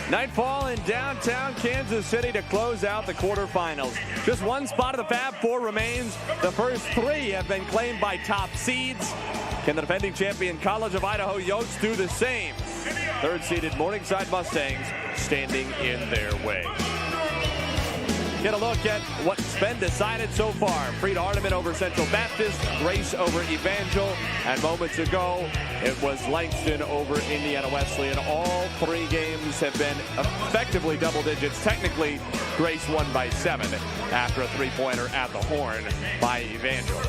Nightfall in downtown Kansas City to close out the quarterfinals. Just one spot of the Fab Four remains. The first three have been claimed by top seeds. Can the defending champion College of Idaho Yotes do the same? Third-seeded Morningside Mustangs standing in their way. Get a look at what's been decided so far. Frieda Hardeman over Central Baptist, Grace over Evangel, and moments ago it was Langston over Indiana Wesleyan. All three games have been effectively double digits. Technically, Grace won by 7 after a three-pointer at the horn by Evangel.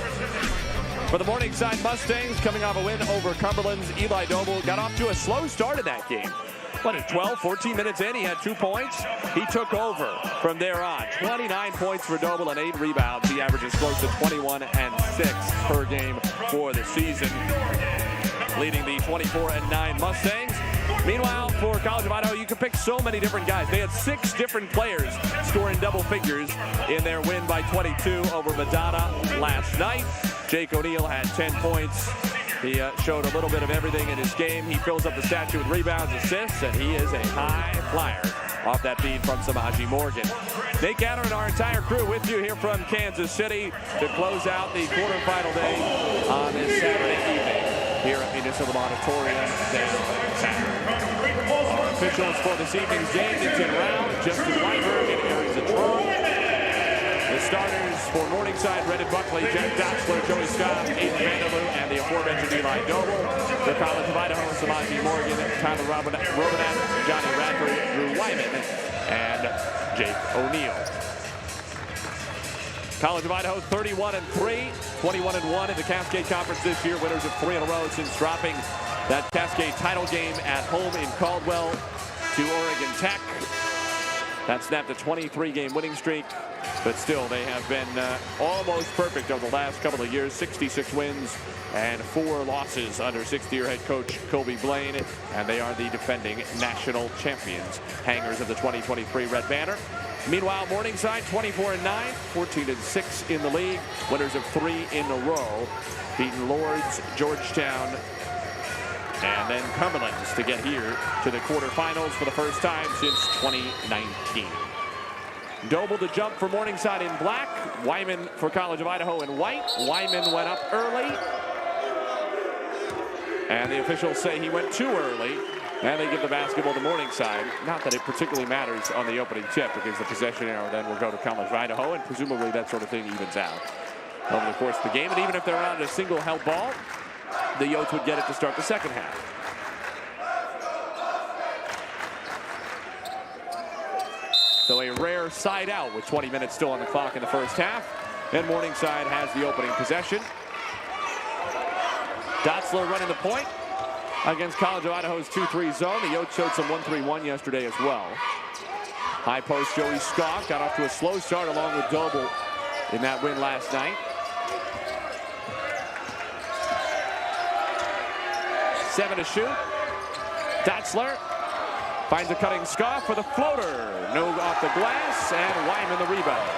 For the Morningside Mustangs, coming off a win over Cumberland's Eli Doble, got off to a slow start in that game. But at 14 minutes in, he had 2 points. He took over from there on. 29 points for Doble and 8 rebounds. He averages close to 21 and 6 per game for the season, leading the 24-9 Mustangs. Meanwhile, for College of Idaho, you can pick so many different guys. They had 6 different players scoring double figures in their win by 22 over Madonna last night. Jake O'Neal had 10 points. He showed a little bit of everything in his game. He fills up the stat sheet with rebounds, assists, and he is a high flyer off that feed from Samaji Morgan. Nate Gatter and our entire crew with you here from Kansas City to close out the quarterfinal day on this Saturday evening here at Municipal Auditorium downtown. Our officials for this evening's game, Nixon Round, Justin Weinberg, and Aaron Zatron. The starters for Morningside, Brendan Buckley, Jack Doxler, Joey Scott, Aiden Vanderloo, and the aforementioned Eli Doble. For College of Idaho, Samaji Morgan, Tyler Robinet, Johnny Radford, Drew Wyman, and Jake O'Neal. College of Idaho 31-3, 21-1 in the Cascade Conference this year. Winners of 3 in a row since dropping that Cascade title game at home in Caldwell to Oregon Tech. That snapped a 23-game winning streak, but still they have been almost perfect over the last couple of years. 66 wins and 4 losses under 6th-year head coach Kobe Blaine, and they are the defending national champions, hangers of the 2023 Red Banner. Meanwhile, Morningside 24-9, 14-6 in the league, winners of 3 in a row, beating Lords, Georgetown, and then Cumberland's to get here to the quarterfinals for the first time since 2019. Doble to jump for Morningside in black. Wyman for College of Idaho in white. Wyman went up early, and the officials say he went too early, and they give the basketball to Morningside. Not that it particularly matters on the opening tip, because the possession arrow then will go to College of Idaho, and presumably that sort of thing evens out over the course of the game. And even if they're on a single held ball, the Yotes would get it to start the second half. So a rare side out with 20 minutes still on the clock in the first half. And Morningside has the opening possession. Dotzler running the point against College of Idaho's 2-3 zone. The Yotes showed some 1-3-1 yesterday as well. High post Joey Scott got off to a slow start along with Doble in that win last night. 7 to shoot. Dotzler finds a cutting Scoff for the floater. No off the glass, and Wyman the rebound.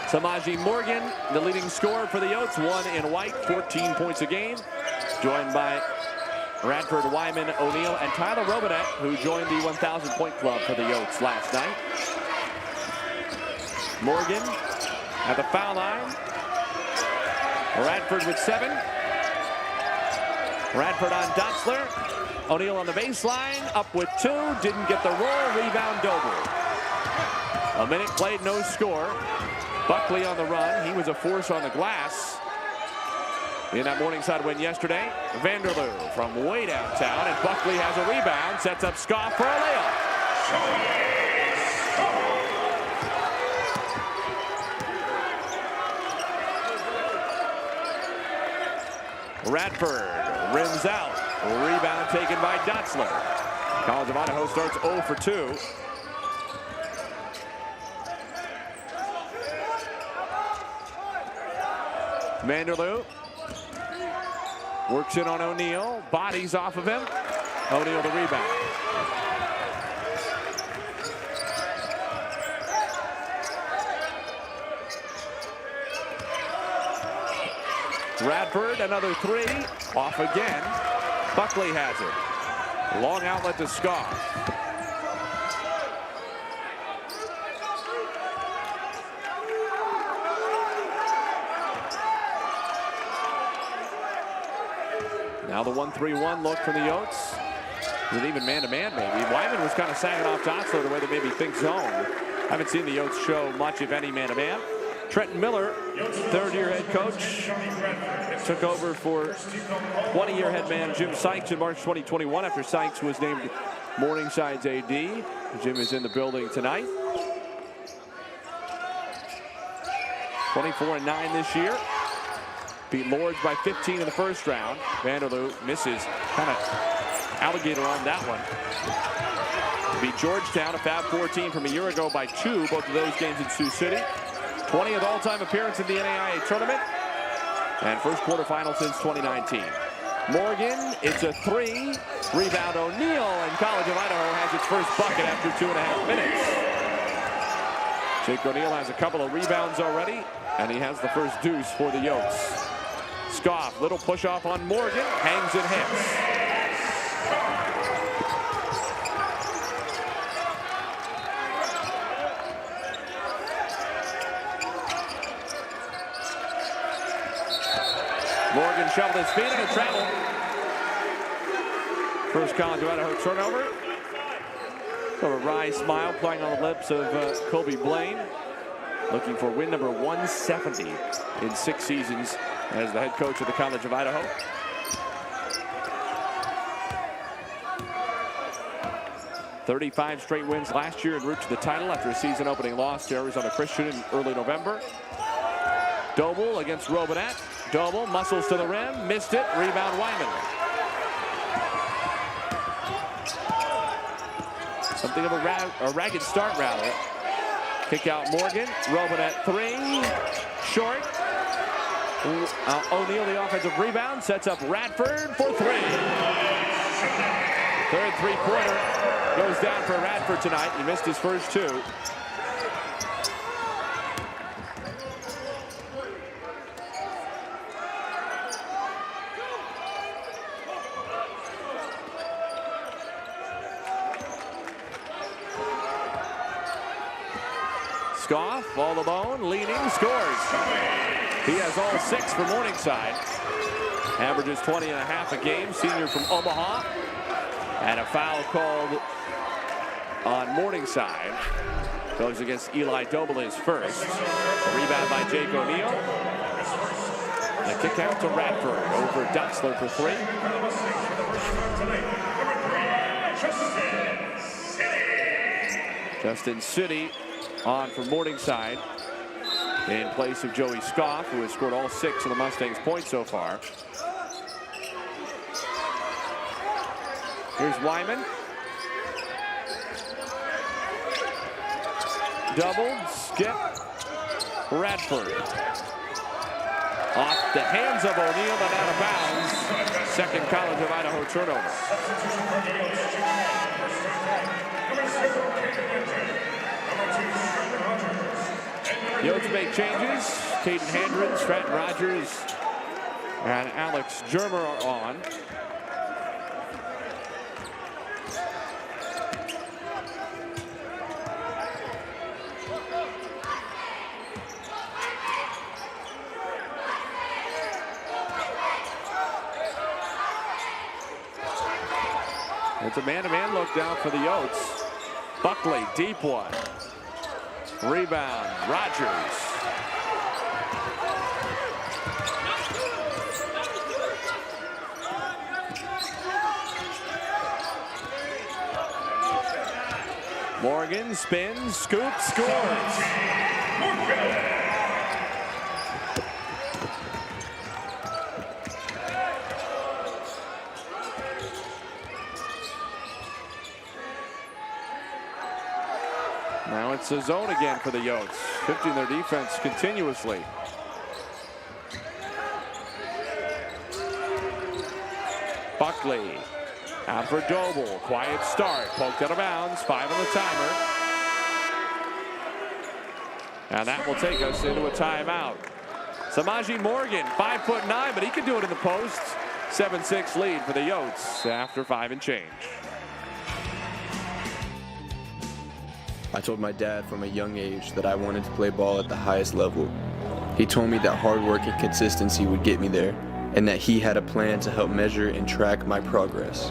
Samaji Morgan, the leading scorer for the Yotes, 1 in white, 14 points a game. Joined by Radford, Wyman, O'Neal, and Tyler Robinet, who joined the 1,000-point club for the Yotes last night. Morgan at the foul line. Radford with 7. Radford on Dotzler. O'Neal on the baseline, up with 2, didn't get the roll, rebound Doble. A minute played, no score. Buckley on the run, he was a force on the glass in that Morningside win yesterday. Vanderloo from way downtown, and Buckley has a rebound, sets up Scoff for a layup. Radford rims out. Rebound taken by Dotzler. College of Idaho starts 0 for 2. Vanderloo works in on O'Neal. Bodies off of him. O'Neal the rebound. Radford, another 3. Off again. Buckley has it. Long outlet to Scoff. Now the 1-3-1 look from the Yotes. Is it even man-to-man, maybe? Wyman was kind of sagging off Doxler the way that maybe think zone. Haven't seen the Yotes show much, if any, man-to-man. Trenton Miller, third-year head coach, took over for 20-year head man Jim Sykes in March 2021 after Sykes was named Morningside's AD. Jim is in the building tonight. 24-9 this year. Beat Lords by 15 in the first round. Vanderloo misses, kind of alligator on that one. Beat Georgetown, a Fab 14 from a year ago, by 2, both of those games in Sioux City. 20th all-time appearance in the NAIA tournament. And first quarterfinal since 2019. Morgan, it's a 3. Rebound O'Neal, and College of Idaho has its first bucket after 2.5 minutes. Jake O'Neal has a couple of rebounds already, and he has the first deuce for the Yotes. Scoff, little push off on Morgan, hangs and hits. Morgan shoveled his feet and it traveled. First College of Idaho turnover. So a wry smile playing on the lips of Kobe Blaine. Looking for win number 170 in 6 seasons as the head coach of the College of Idaho. "35 straight wins last year en route to the title after a season-opening loss to Arizona Christian in early November. Doble against Robinette. Doble muscles to the rim, missed it, rebound Wyman. Something of a ragged start rather. Kick out Morgan, Robinette 3, short. O'Neal the offensive rebound, sets up Radford for 3. Third three-pointer goes down for Radford tonight. He missed his first 2. Scoff, all alone, leaning, scores. He has all 6 for Morningside. Averages 20.5 a game, senior from Omaha. And a foul called on Morningside. Goes against Eli Doble, his first. A rebound by Jake O'Neal. A kick out to Radford over Doxler for 3. Justin City on for Morningside in place of Joey Scoff, who has scored all 6 of the Mustangs' points so far. Here's Wyman. Double, skip, Radford. Off the hands of O'Neal, but out of bounds. Second College of Idaho turnover. Yotes make changes. Caden Handren, Stratton Rogers, and Alex Germer are on. It's a man-to-man look down for the Yotes. Buckley, deep one. Rebound, Rogers. Morgan spins, scoops, scores. Now it's a zone again for the Yotes, shifting their defense continuously. Buckley out for Doble, quiet start, poked out of bounds, 5 on the timer. And that will take us into a timeout. Samaji Morgan, 5'9", but he can do it in the post. 7-6 lead for the Yotes after 5 and change. I told my dad from a young age that I wanted to play ball at the highest level. He told me that hard work and consistency would get me there, and that he had a plan to help measure and track my progress.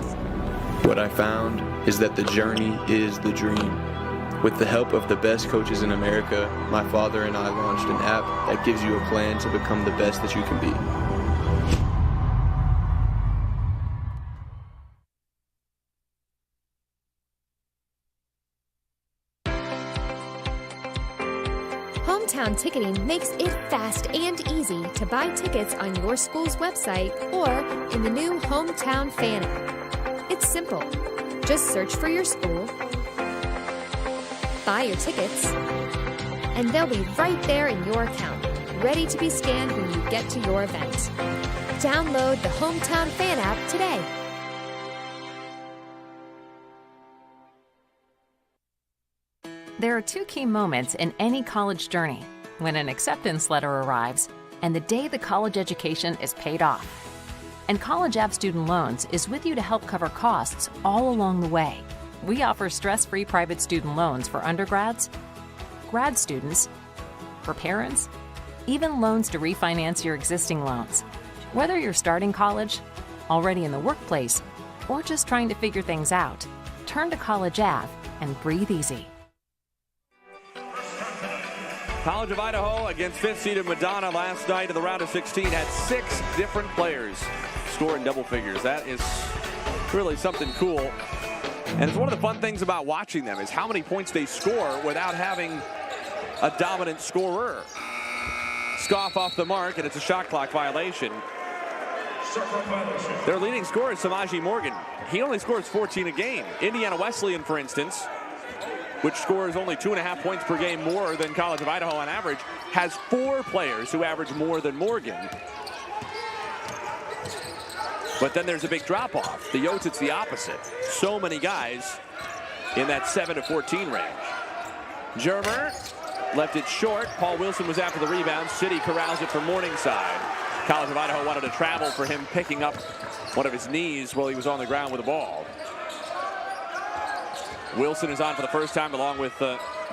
What I found is that the journey is the dream. With the help of the best coaches in America, my father and I launched an app that gives you a plan to become the best that you can be. Hometown ticketing makes it fast and easy to buy tickets on your school's website or in the new Hometown Fan app. It's simple. Just search for your school, buy your tickets, and they'll be right there in your account, ready to be scanned when you get to your event. Download the Hometown Fan app today. There are 2 key moments in any college journey: when an acceptance letter arrives and the day the college education is paid off. And College Ave Student Loans is with you to help cover costs all along the way. We offer stress-free private student loans for undergrads, grad students, for parents, even loans to refinance your existing loans. Whether you're starting college, already in the workplace, or just trying to figure things out, turn to College Ave and breathe easy. College of Idaho against 5th seeded Madonna last night in the round of 16 had 6 different players score in double figures. That is really something cool. And it's one of the fun things about watching them is how many points they score without having a dominant scorer. Scoff off the mark, and it's a shot clock violation. Their leading scorer is Samaji Morgan. He only scores 14 a game. Indiana Wesleyan, for instance, which scores only 2.5 points per game more than College of Idaho on average, has 4 players who average more than Morgan. But then there's a big drop-off. The Yotes, it's the opposite. So many guys in that 7 to 14 range. Germer left it short. Paul Wilson was after the rebound. City corrals it for Morningside. College of Idaho wanted to travel for him picking up one of his knees while he was on the ground with the ball. Wilson is on for the first time along with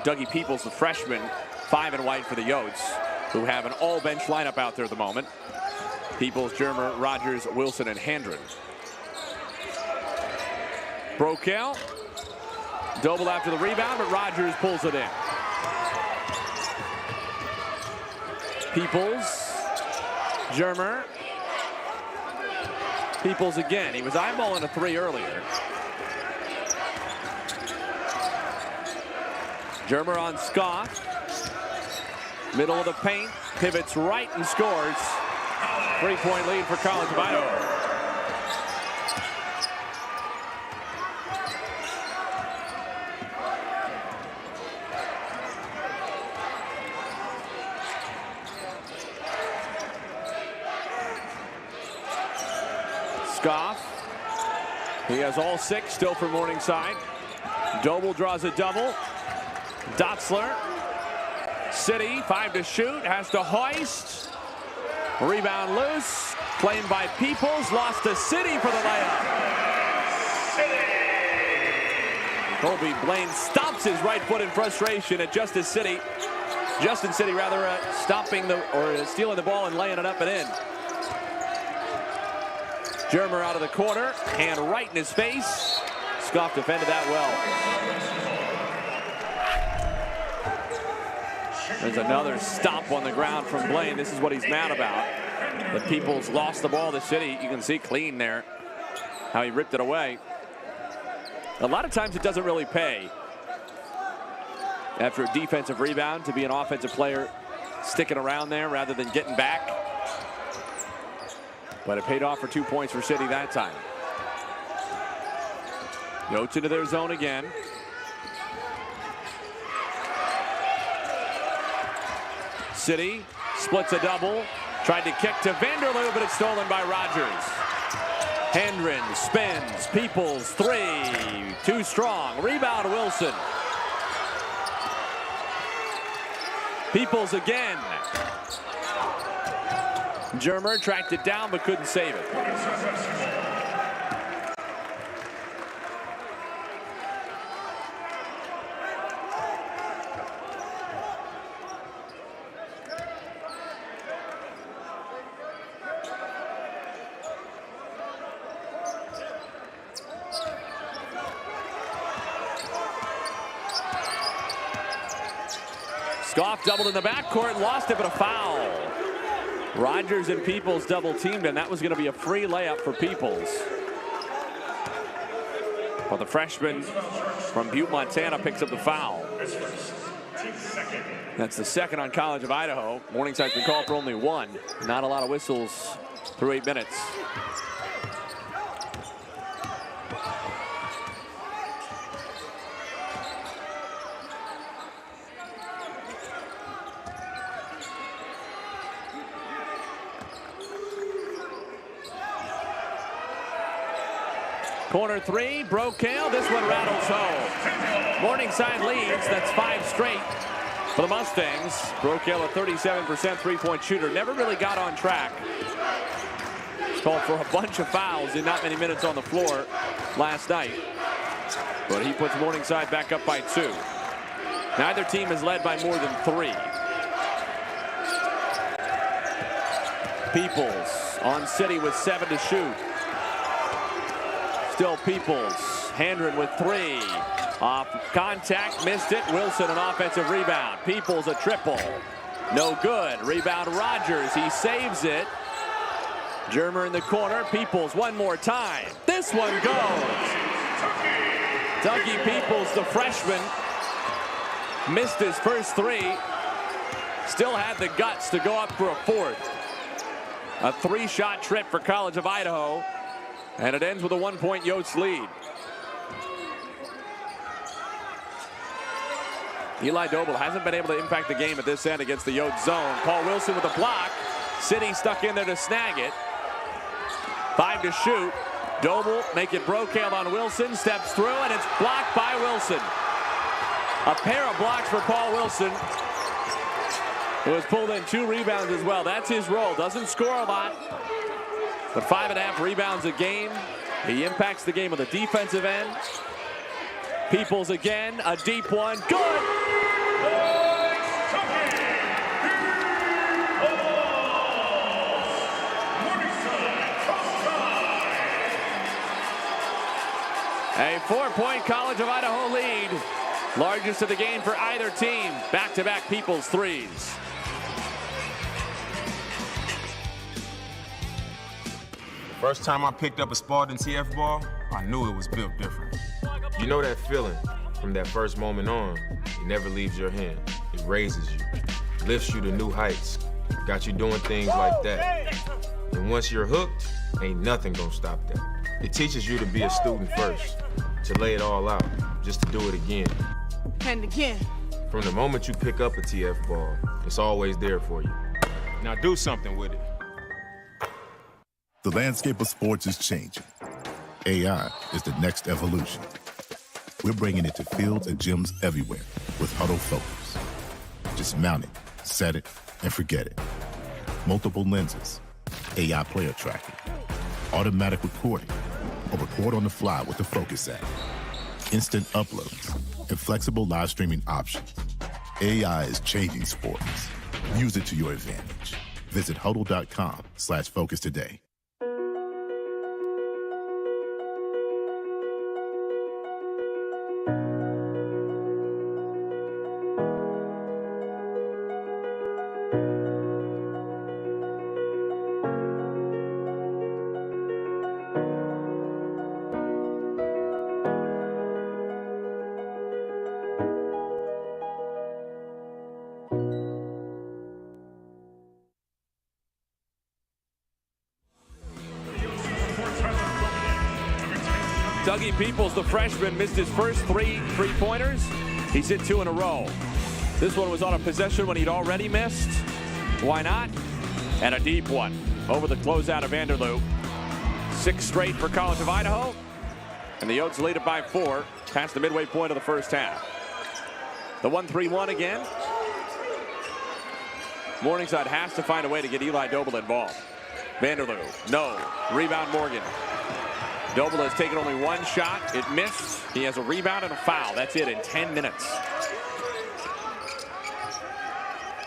Dougie Peoples, the freshman, 5 and white for the Yotes, who have an all-bench lineup out there at the moment. Peoples, Germer, Rogers, Wilson, and Handren. Brokel. Doble after the rebound, but Rogers pulls it in. Peoples. Germer. Peoples again. He was eyeballing a 3 earlier. Germer on Scoff. Middle of the paint. Pivots right and scores. 3-point lead for College of Idaho. Scoff. He has all 6 still for Morningside. Doble draws a double. Dotzler. City, 5 to shoot, has to hoist. Rebound loose, claimed by Peoples, lost to City for the layup. Colby Blaine stops his right foot in frustration at Justin City, stopping stealing the ball and laying it up and in. Germer out of the corner, hand right in his face. Scoff defended that well. There's another stomp on the ground from Blaine. This is what he's mad about. The Peoples lost the ball to City. You can see clean there how he ripped it away. A lot of times it doesn't really pay after a defensive rebound to be an offensive player sticking around there rather than getting back. But it paid off for 2 points for City that time. Yotes into their zone again. City splits a double. Tried to kick to Vanderloo, but it's stolen by Rogers. Handren spins. Peoples, 3. Too strong. Rebound, Wilson. Peoples again. Germer tracked it down but couldn't save it. Goff doubled in the backcourt, lost it, but a foul. Rogers and Peoples double teamed, and that was going to be a free layup for Peoples. Well, the freshman from Butte, Montana picks up the foul. That's the second on College of Idaho. Morningside's been called for only one. Not a lot of whistles through 8 minutes. Corner three, Brokail. This one rattles home. Morningside leads. That's 5 straight for the Mustangs. Brokail, a 37% three-point shooter. Never really got on track. Called for a bunch of fouls in not many minutes on the floor last night. But he puts Morningside back up by 2. Neither team has led by more than 3. Peoples on City with 7 to shoot. Still Peoples. Handren with 3. Off contact, missed it. Wilson an offensive rebound. Peoples a triple. No good. Rebound Rogers. He saves it. Germer in the corner. Peoples one more time. This one goes. Dougie Peoples, the freshman, missed his first 3. Still had the guts to go up for a 4th. A 3-shot trip for College of Idaho. And it ends with a 1-point Yotes lead. Eli Doble hasn't been able to impact the game at this end against the Yotes zone. Paul Wilson with a block. City stuck in there to snag it. 5 to shoot. Doble make it Brokail on Wilson. Steps through and it's blocked by Wilson. A pair of blocks for Paul Wilson, who has pulled in 2 rebounds as well. That's his role. Doesn't score a lot, but 5.5 rebounds a game. He impacts the game on the defensive end. Peoples again, a deep one, good! A 4-point College of Idaho lead. Largest of the game for either team. Back-to-back Peoples threes. First time I picked up a Spartan TF ball, I knew it was built different. You know that feeling from that first moment on, it never leaves your hand. It raises you, lifts you to new heights, got you doing things like that. And once you're hooked, ain't nothing gonna stop that. It teaches you to be a student first, to lay it all out, just to do it again. And again. From the moment you pick up a TF ball, it's always there for you. Now do something with it. The landscape of sports is changing. AI is the next evolution. We're bringing it to fields and gyms everywhere with Huddle Focus. Just mount it, set it, and forget it. Multiple lenses, AI player tracking, automatic recording, or record on the fly with the Focus app. Instant uploads and flexible live streaming options. AI is changing sports. Use it to your advantage. Visit huddle.com/focus today. Dougie Peoples, the freshman, missed his first 3 3-pointers. He's hit 2 in a row. This one was on a possession when he'd already missed. Why not? And a deep one over the closeout of Vanderloo. 6 straight for College of Idaho. And the Yotes lead it by 4 past the midway point of the first half. The 1-3-1 again. Morningside has to find a way to get Eli Doble involved. Vanderloo, no. Rebound Morgan. Doble has taken only one shot. It missed. He has a rebound and a foul. That's it in 10 minutes.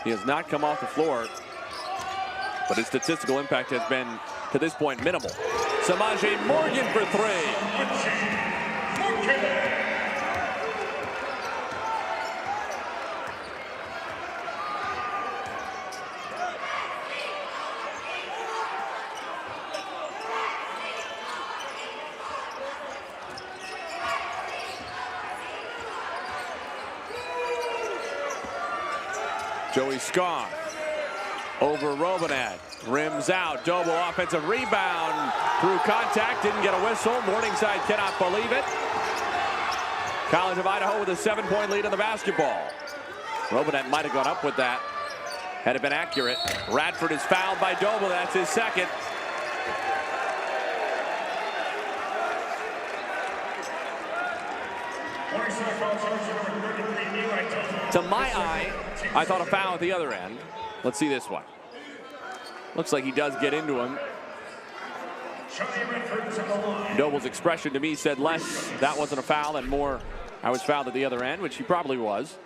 He has not come off the floor, but his statistical impact has been, to this point, minimal. Samaje Morgan for three. Joey Scott over Robinette. Rims out. Doble offensive rebound through contact. Didn't get a whistle. Morningside cannot believe it. College of Idaho with a 7-point lead in the basketball. Robinette might have gone up with that had it been accurate. Radford is fouled by Doble. That's his second. To my eye, I thought a foul at the other end. Let's see this one. Looks like he does get into him. Doble's expression to me said less that wasn't a foul and more I was fouled at the other end, which he probably was.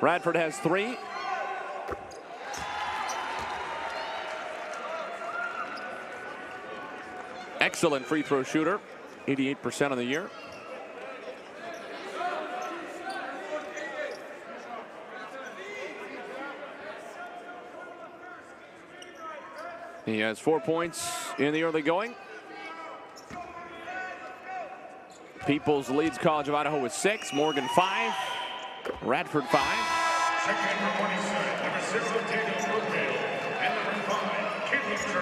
Radford has three. Excellent free throw shooter, 88% on the year. He has 4 points in the early going. Peoples leads College of Idaho with 6. Morgan 5. Radford 5.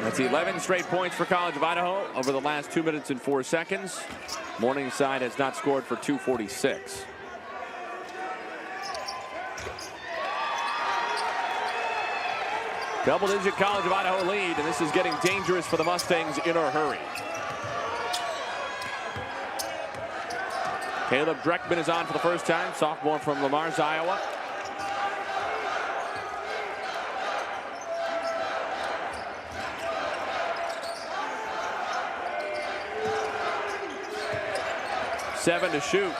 That's 11 straight points for College of Idaho over the last 2 minutes and 4 seconds. Morningside has not scored for 2:46. Double-digit College of Idaho lead, and this is getting dangerous for the Mustangs in a hurry. Caleb Dreckman is on for the first time, sophomore from Lamar's, Iowa. Seven to shoot.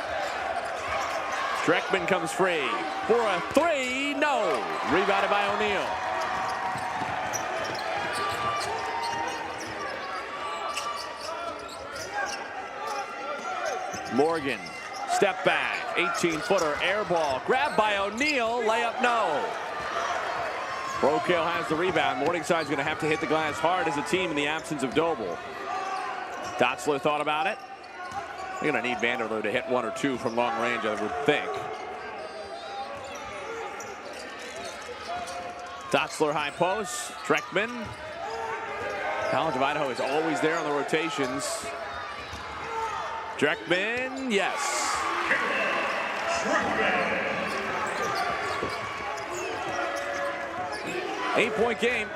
Dreckman comes free for a three. No. Rebounded by O'Neal. Morgan, step back, 18-footer, air ball, grabbed by O'Neal, layup no. Brokaw has the rebound. Morningside's going to have to hit the glass hard as a team in the absence of Doble. Dotzler thought about it. They're going to need Vanderloo to hit 1 or 2 from long range, I would think. Dotzler high post, Dreckman. College of Idaho is always there on the rotations. Dreckman, yes. 8-point game.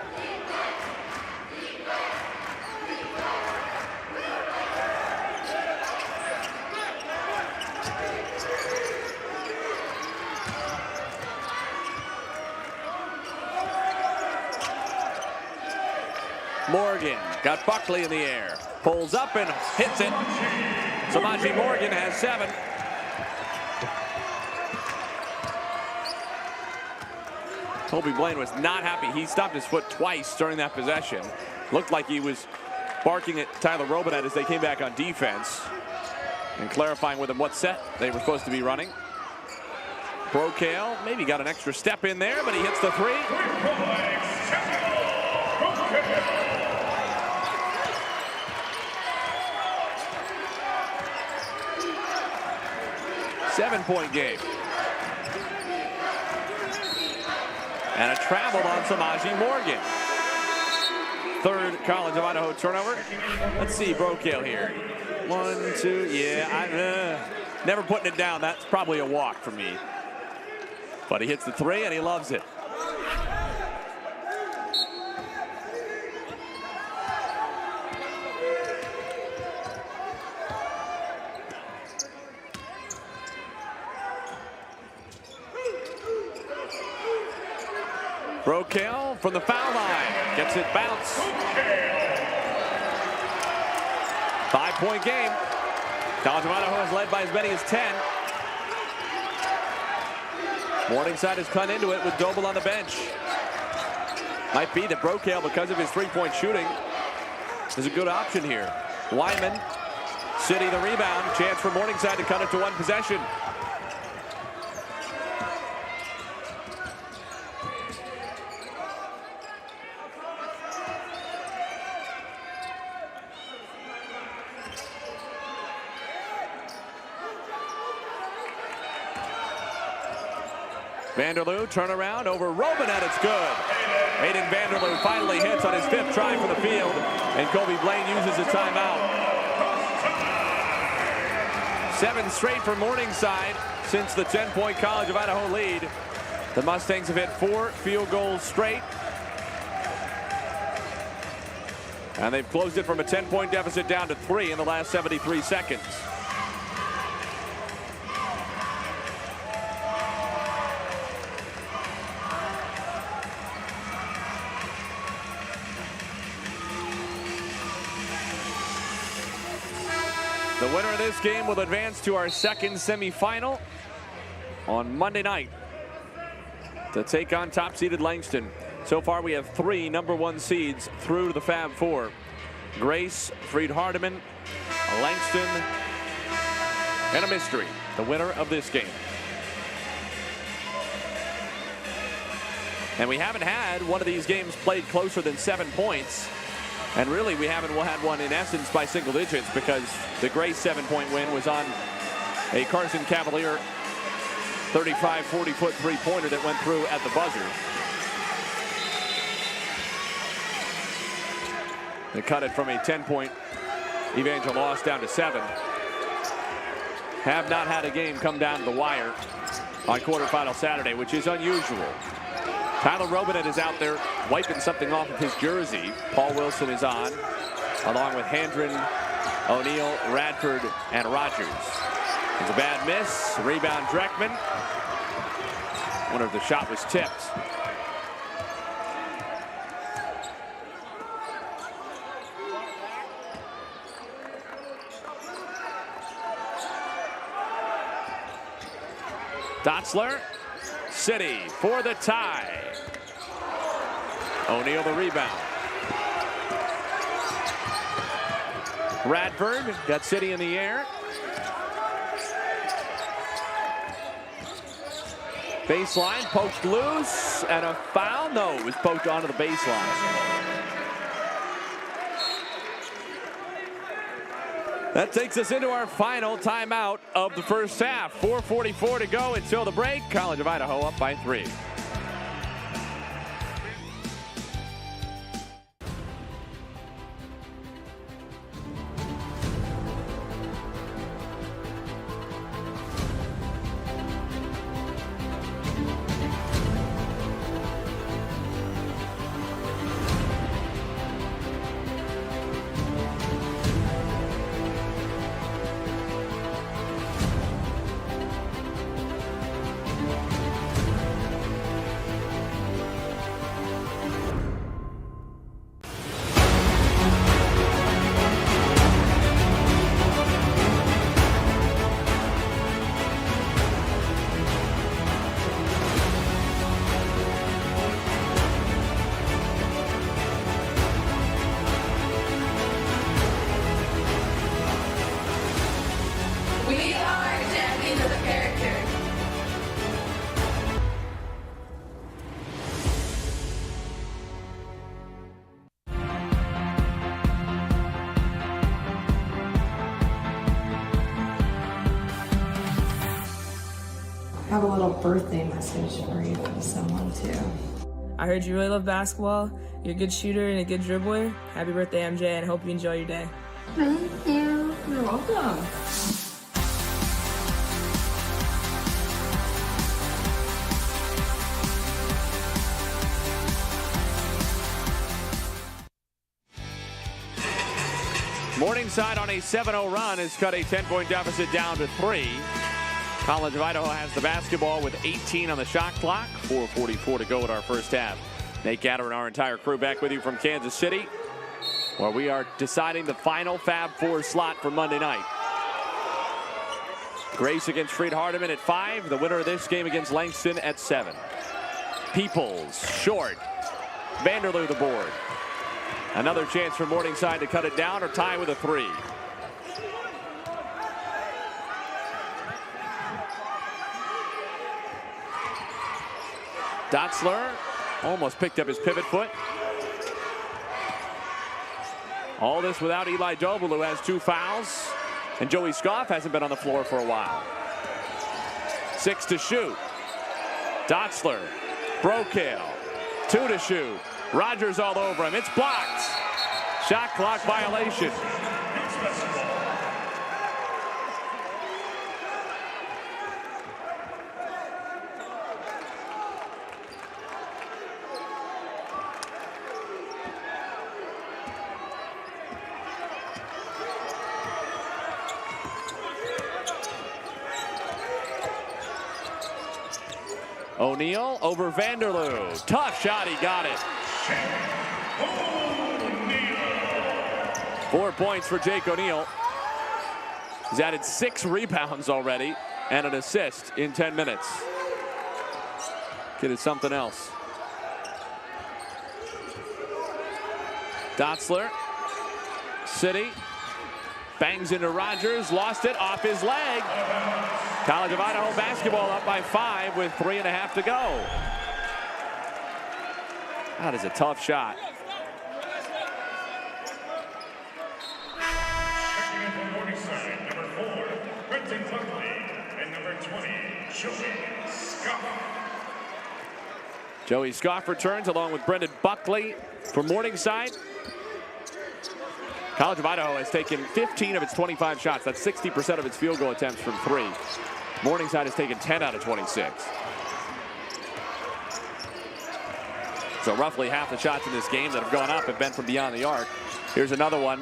Morgan got Buckley in the air. Pulls up and hits it. Samaje Morgan has 7. Toby Blaine was not happy. He stopped his foot twice during that possession. Looked like he was barking at Tyler Robinette as they came back on defense and clarifying with him what set they were supposed to be running. Brokaw maybe got an extra step in there, but he hits the 3. 7-point game. And a travel on Samaje Morgan. 3rd College of Idaho turnover. Let's see Brokaw here. 1, 2, yeah. Never putting it down. That's probably a walk for me. But he hits the 3 and he loves it. Brokaw from the foul line. Gets it bounced. 5-point game. College of Idaho has led by as many as 10. Morningside has cut into it with Doble on the bench. Might be that Brokaw, because of his three-point shooting, is a good option here. Wyman, City the rebound. Chance for Morningside to cut it to one possession. Vanderloo, turnaround over Robinette, it's good. Aiden Vanderloo finally hits on his 5th try for the field, and Kobe Blaine uses a timeout. 7 straight for Morningside since the 10-point College of Idaho lead. The Mustangs have hit 4 field goals straight. And they've closed it from a 10-point deficit down to 3 in the last 73 seconds. The winner of this game will advance to our second semifinal on Monday night to take on top-seeded Langston. So far, we have 3 #1 seeds through to the Fab Four. Grace, Freed-Hardeman, Langston, and a mystery, the winner of this game. And we haven't had one of these games played closer than 7 points. And really, we haven't had one in essence by single digits, because the Grace 7-point win was on a Carson Cavalier 35, 40-foot three-pointer that went through at the buzzer. They cut it from a 10-point Evangel loss down to 7. Have not had a game come down to the wire on quarterfinal Saturday, which is unusual. Tyler Robinette is out there wiping something off of his jersey. Paul Wilson is on, along with Handren, O'Neal, Radford, and Rogers. It's a bad miss. Rebound Dreckman. Wonder if the shot was tipped. Dotzler. City for the tie. O'Neal the rebound. Radford got City in the air. Baseline poked loose, and a foul. No, it was poked onto the baseline. That takes us into our final timeout of the first half. 4:44 to go until the break. College of Idaho up by 3. I have a little birthday message for you from someone too. I heard you really love basketball. You're a good shooter and a good dribbler. Happy birthday, MJ, and I hope you enjoy your day. Thank you. You're welcome. Morningside on a 7-0 run has cut a 10-point deficit down to 3. College of Idaho has the basketball with 18 on the shot clock. 4:44 to go at our first half. Nate Gatter and our entire crew back with you from Kansas City, where we are deciding the final Fab Four slot for Monday night. Grace against Freed Hardeman at 5. The winner of this game against Langston at 7. Peoples, short. Vanderloo the board. Another chance for Morningside to cut it down or tie with a 3. Dotzler almost picked up his pivot foot. All this without Eli Doble, who has 2 fouls. And Joey Scoff hasn't been on the floor for a while. 6 to shoot. Dotzler, Brokaw, 2 to shoot. Rogers all over him. It's blocked. Shot clock violation. O'Neal over Vanderloo. Tough shot, he got it. 4 points for Jake O'Neal. He's added 6 rebounds already and an assist in 10 minutes. Kid is something else. Dotzler, City, bangs into Rogers, lost it off his leg. College of Idaho basketball up by 5 with 3.5 to go. That is a tough shot. Joey Scoff returns along with Brendan Buckley for Morningside. College of Idaho has taken 15 of its 25 shots. That's 60% of its field goal attempts from 3. Morningside has taken 10 out of 26. So roughly half the shots in this game that have gone up have been from beyond the arc. Here's another one.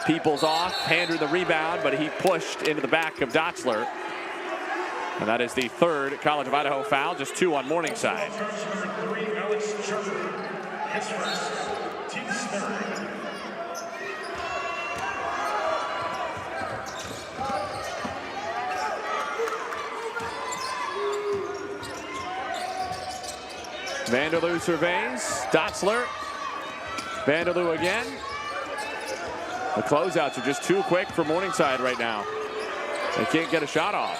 Peoples off, Handler the rebound, but he pushed into the back of Dotzler. And that is the 3rd College of Idaho foul, just 2 on Morningside. Vanderloo surveys. Dotzler. Vanderloo again. The closeouts are just too quick for Morningside right now. They can't get a shot off.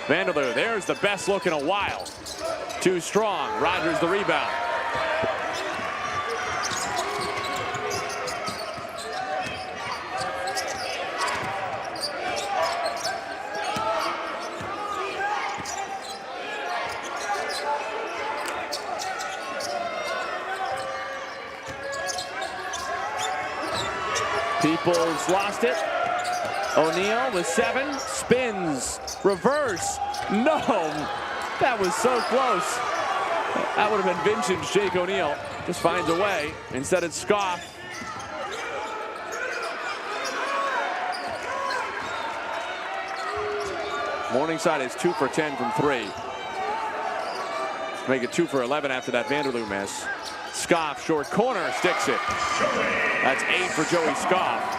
Vanderloo, there's the best look in a while. Too strong. Rogers the rebound. Peoples lost it. O'Neal with 7, spins, reverse. No, that was so close. That would have been vintage Jake O'Neal. Just finds a way. Instead it's Scoff. Morningside is 2 for 10 from 3. Make it 2 for 11 after that Vanderloo miss. Scoff, short corner, sticks it. That's 8 for Joey Scoff.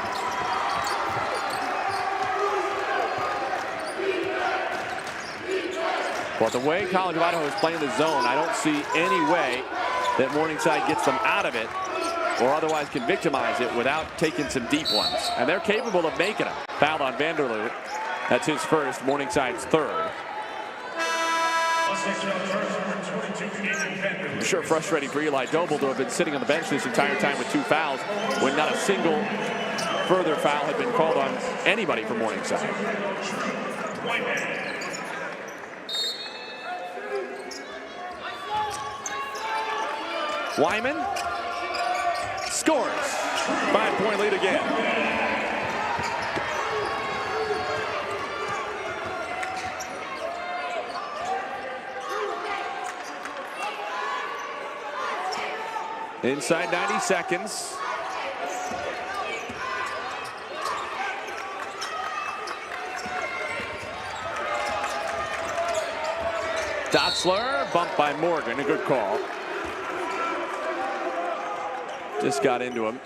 But the way College of Idaho is playing the zone, I don't see any way that Morningside gets them out of it or otherwise can victimize it without taking some deep ones. And they're capable of making them. Foul on Vanderloo. That's his first, Morningside's 3rd. I'm sure frustrating for Eli Doble to have been sitting on the bench this entire time with 2 fouls when not a single further foul had been called on anybody from Morningside. Wyman scores. 5-point lead again. Inside 90 seconds. Dotzler bumped by Morgan. A good call. Just got into him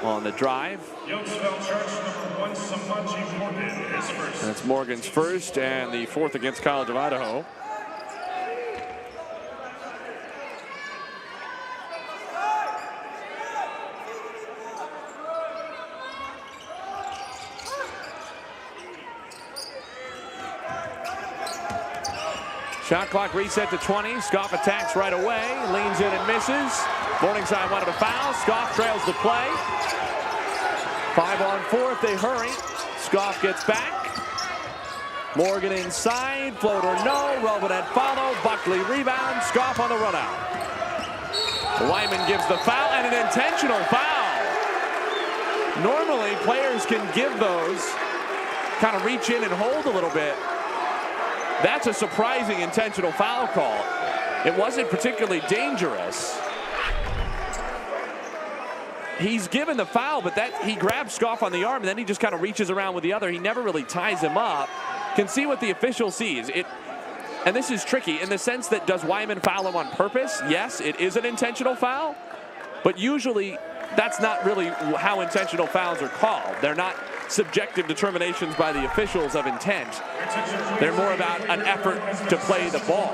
on the drive. That's Morgan's first and the fourth against College of Idaho. Shot clock reset to 20. Scoff attacks right away. Leans in and misses. Morningside wanted a foul. Scoff trails the play. 5 on 4 if they hurry. Scoff gets back. Morgan inside. Floater no. Robinet follow. Buckley rebound. Scoff on the run out. Wyman gives the foul and an intentional foul. Normally players can give those, kind of reach in and hold a little bit. That's a surprising intentional foul call. It wasn't particularly dangerous. He's given the foul, but that he grabs Scoff on the arm, and then he just kind of reaches around with the other. He never really ties him up. Can see what the official sees. And this is tricky in the sense that, does Wyman foul him on purpose? Yes, it is an intentional foul, but usually that's not really how intentional fouls are called. They're not subjective determinations by the officials of intent. They're more about an effort to play the ball.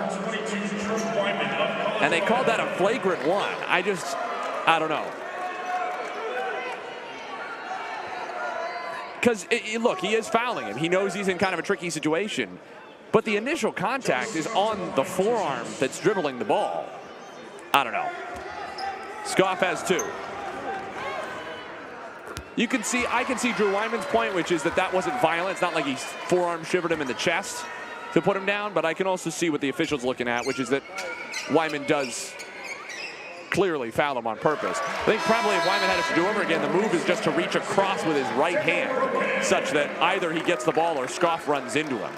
And they called that a flagrant one. I don't know. Because, look, he is fouling him. He knows he's in kind of a tricky situation. But the initial contact is on the forearm that's dribbling the ball. I don't know. Scoff has 2. I can see Drew Wyman's point, which is that wasn't violent. It's not like he forearm shivered him in the chest to put him down, but I can also see what the official's looking at, which is that Wyman does clearly foul him on purpose. I think probably if Wyman had it to do over again, the move is just to reach across with his right hand, such that either he gets the ball or Scoff runs into him.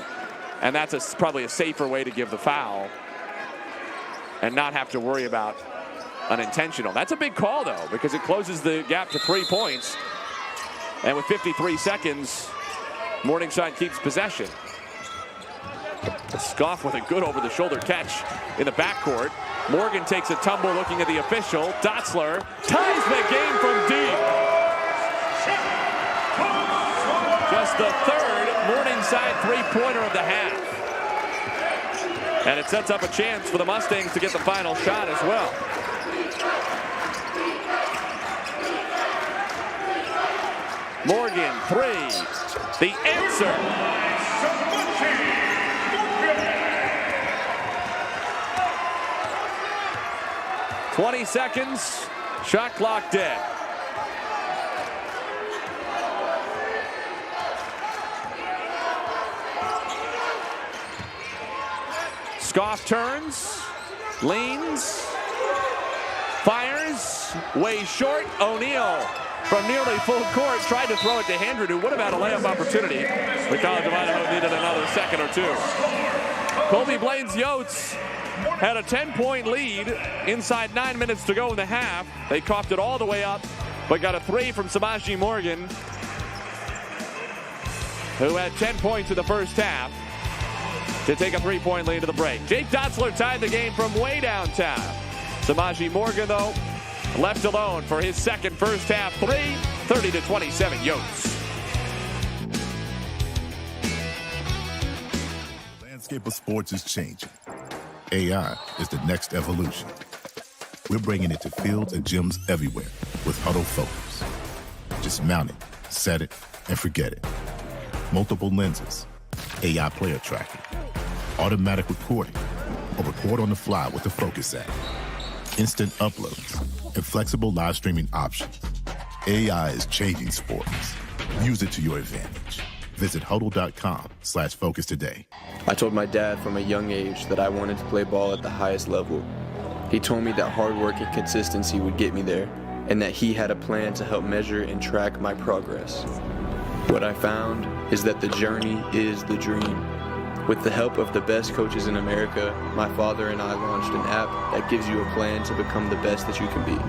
And that's probably a safer way to give the foul and not have to worry about an intentional. That's a big call, though, because it closes the gap to 3 points. And with 53 seconds, Morningside keeps possession. Scoff with a good over-the-shoulder catch in the backcourt. Morgan takes a tumble looking at the official. Dotzler ties the game from deep. Just the third Morningside three-pointer of the half. And it sets up a chance for the Mustangs to get the final shot as well. Morgan, 3. The answer. 20 seconds. Shot clock dead. Scoff turns, leans, fires, way short. O'Neal from nearly full court tried to throw it to Hendren, who would have had a layup opportunity. The College of Idaho needed another second or 2. Colby Blaines-Yotes had a 10-point lead inside 9 minutes to go in the half. They coughed it all the way up, but got a 3 from Samaje Morgan, who had 10 points in the first half, to take a 3-point lead to the break. Jake Dotzler tied the game from way downtown. Samaje Morgan, though, left alone for his second first half 3, 30-27 Yotes. The landscape of sports is changing. AI is the next evolution. We're bringing it to fields and gyms everywhere with Huddle Focus. Just mount it, set it, and forget it. Multiple lenses, AI player tracking, automatic recording, or record on the fly with the Focus app. Instant uploads, and flexible live streaming options. AI is changing sports. Use it to your advantage. Visit huddle.com/focus today. I told my dad from a young age that I wanted to play ball at the highest level. He told me that hard work and consistency would get me there, and that he had a plan to help measure and track my progress. What I found is that the journey is the dream. With the help of the best coaches in America, my father and I launched an app that gives you a plan to become the best that you can be.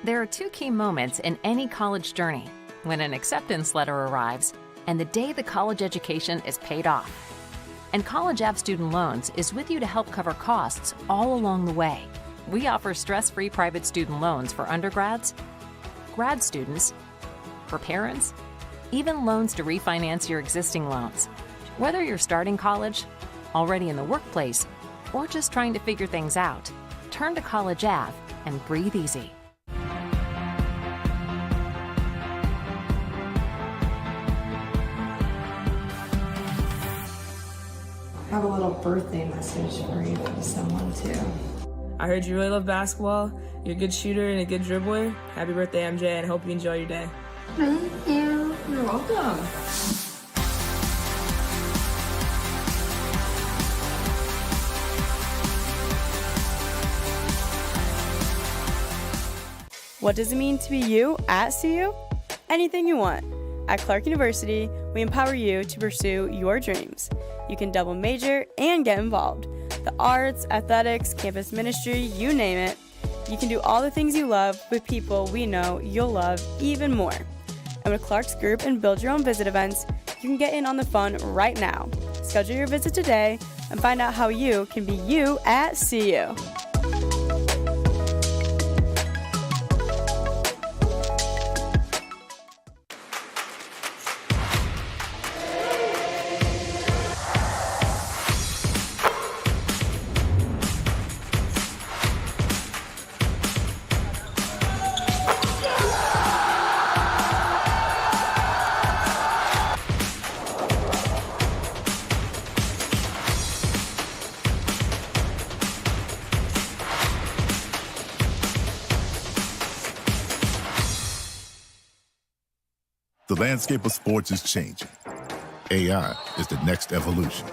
There are 2 key moments in any college journey: when an acceptance letter arrives and the day the college education is paid off. And College Ave Student Loans is with you to help cover costs all along the way. We offer stress-free private student loans for undergrads, grad students, for parents, even loans to refinance your existing loans. Whether you're starting college, already in the workplace, or just trying to figure things out, turn to College Ave and breathe easy. I have a little birthday message for you from someone too. I heard you really love basketball. You're a good shooter and a good dribbler. Happy birthday, MJ, and I hope you enjoy your day. Thank you. You're welcome. What does it mean to be you at CU? Anything you want. At Clark University, we empower you to pursue your dreams. You can double major and get involved. The arts, athletics, campus ministry, you name it. You can do all the things you love with people we know you'll love even more. And with Clark's group and Build Your Own Visit events, you can get in on the fun right now. Schedule your visit today and find out how you can be you at CU. The landscape of sports is changing. AI is the next evolution.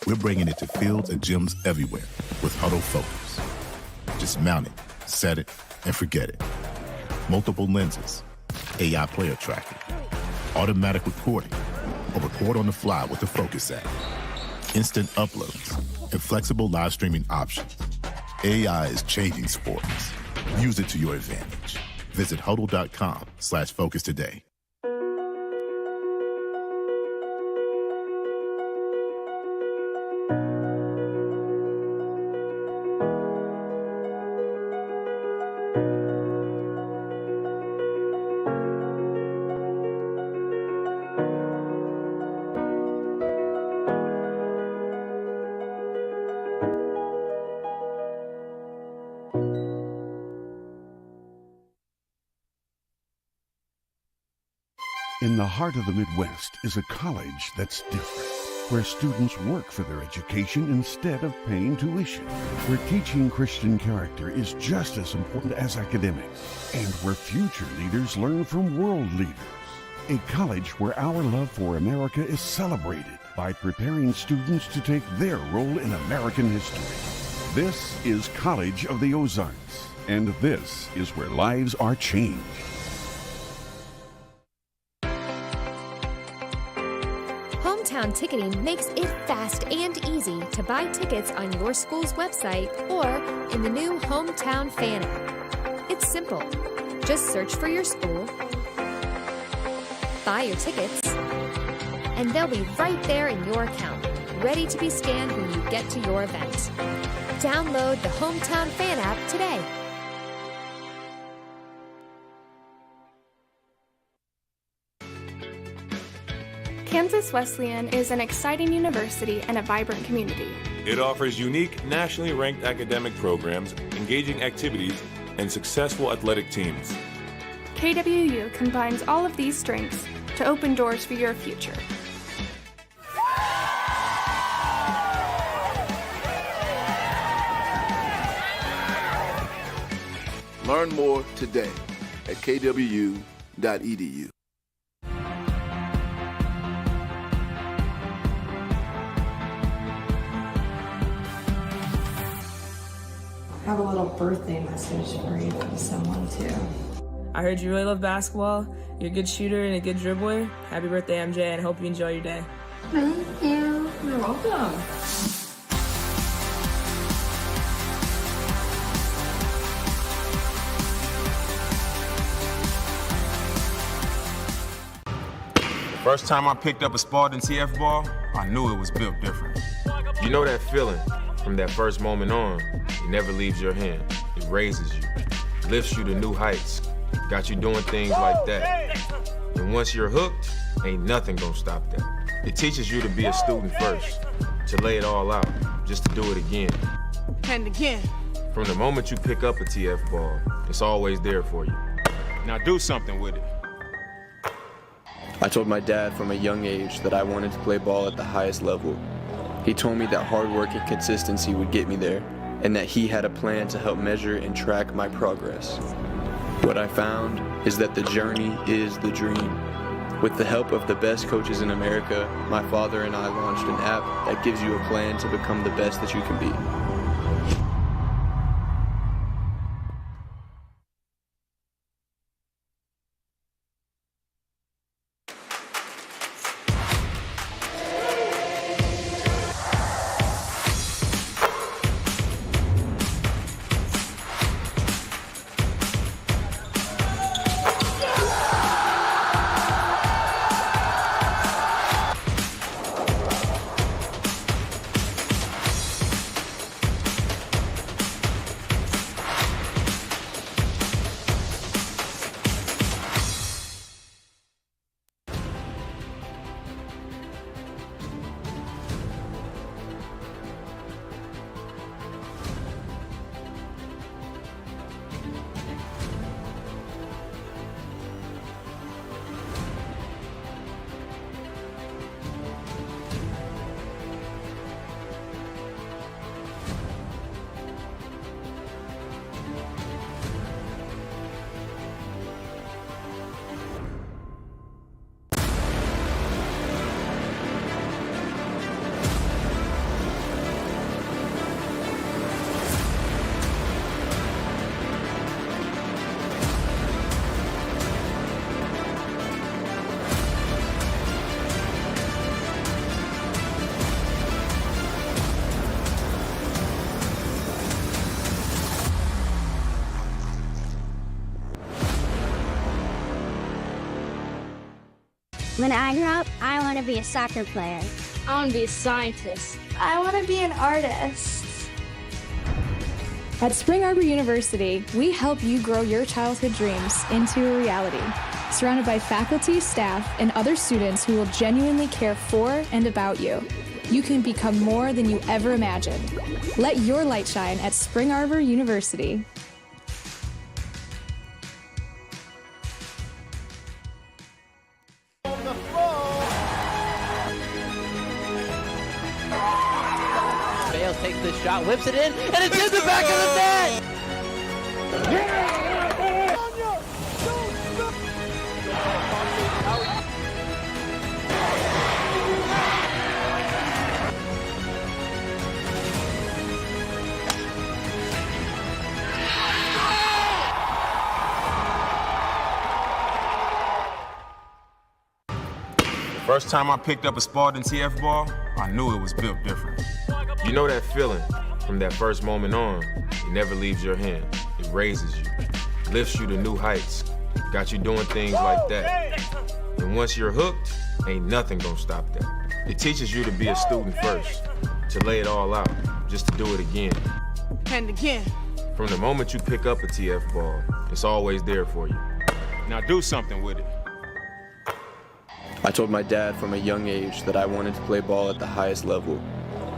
We're bringing it to fields and gyms everywhere with Huddle Focus. Just mount it, set it, and forget it. Multiple lenses, AI player tracking, automatic recording, or record on the fly with the Focus app. Instant uploads and flexible live streaming options. AI is changing sports. Use it to your advantage. Visit huddle.com/focus today. In the heart of the Midwest is a college that's different, where students work for their education instead of paying tuition, where teaching Christian character is just as important as academics, and where future leaders learn from world leaders. A college where our love for America is celebrated by preparing students to take their role in American history. This is College of the Ozarks, and this is where lives are changed. Hometown Ticketing makes it fast and easy to buy tickets on your school's website or in the new Hometown Fan app. It's simple. Just search for your school, buy your tickets, and they'll be right there in your account, ready to be scanned when you get to your event. Download the Hometown Fan app today. Kansas Wesleyan is an exciting university and a vibrant community. It offers unique, nationally ranked academic programs, engaging activities, and successful athletic teams. KWU combines all of these strengths to open doors for your future. Learn more today at kwu.edu. I have a little birthday message for you from someone too. I heard you really love basketball. You're a good shooter and a good dribbler. Happy birthday, MJ, and I hope you enjoy your day. Thank you. You're welcome. First time I picked up a Spartan TF ball, I knew it was built different. You know that feeling from that first moment on, it never leaves your hand. It raises you, lifts you to new heights, got you doing things like that. And once you're hooked, ain't nothing gonna stop that. It teaches you to be a student first, to lay it all out, just to do it again. And again. From the moment you pick up a TF ball, it's always there for you. Now do something with it. I told my dad from a young age that I wanted to play ball at the highest level. He told me that hard work and consistency would get me there, and that he had a plan to help measure and track my progress. What I found is that the journey is the dream. With the help of the best coaches in America, my father and I launched an app that gives you a plan to become the best that you can be. When I grow up, I want to be a soccer player. I want to be a scientist. I want to be an artist. At Spring Arbor University, we help you grow your childhood dreams into a reality. Surrounded by faculty, staff, and other students who will genuinely care for and about you, you can become more than you ever imagined. Let your light shine at Spring Arbor University. Bales takes this shot, whips it in, and it's in the back of the net! First time I picked up a Spartan TF ball, I knew it was built different. You know that feeling from that first moment on, it never leaves your hand. It raises you, lifts you to new heights, got you doing things like that. And once you're hooked, ain't nothing gonna stop that. It teaches you to be a student first, to lay it all out, just to do it again. And again. From the moment you pick up a TF ball, it's always there for you. Now do something with it. I told my dad from a young age that I wanted to play ball at the highest level.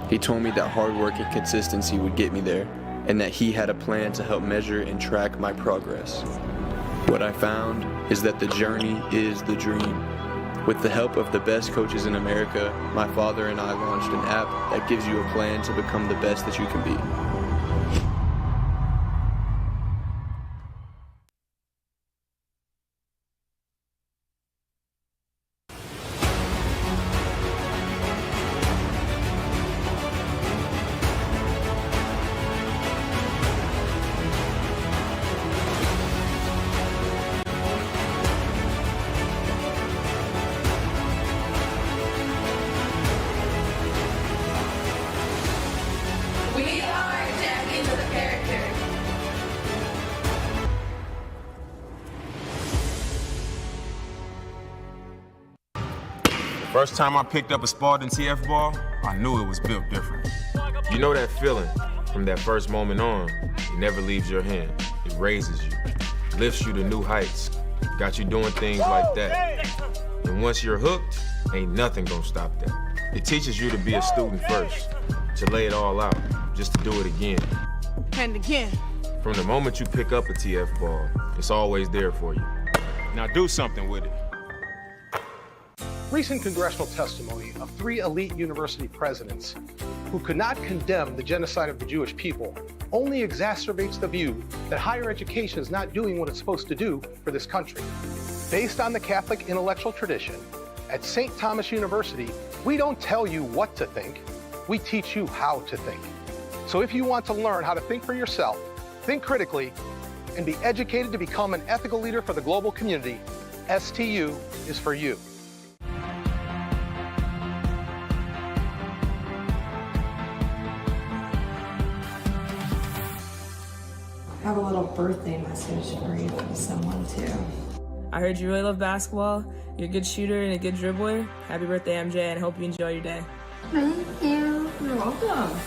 He told me that hard work and consistency would get me there, and that he had a plan to help measure and track my progress. What I found is that the journey is the dream. With the help of the best coaches in America, my father and I launched an app that gives you a plan to become the best that you can be. We are First time I picked up a Spartan TF ball, I knew it was built different. You know that feeling from that first moment on, it never leaves your hand. It raises you, lifts you to new heights, got you doing things like that. And once you're hooked, ain't nothing gonna stop that. It teaches you to be a student first, to lay it all out, just to do it again. And again. From the moment you pick up a TF ball, it's always there for you. Now do something with it. Recent congressional testimony of 3 elite university presidents who could not condemn the genocide of the Jewish people only exacerbates the view that higher education is not doing what it's supposed to do for this country. Based on the Catholic intellectual tradition, at St. Thomas University, we don't tell you what to think, we teach you how to think. So if you want to learn how to think for yourself, think critically, and be educated to become an ethical leader for the global community, STU is for you. I have a little birthday message for you from someone too. I heard you really love basketball. You're a good shooter and a good dribbler. Happy birthday, MJ, and I hope you enjoy your day. Thank you. You're welcome.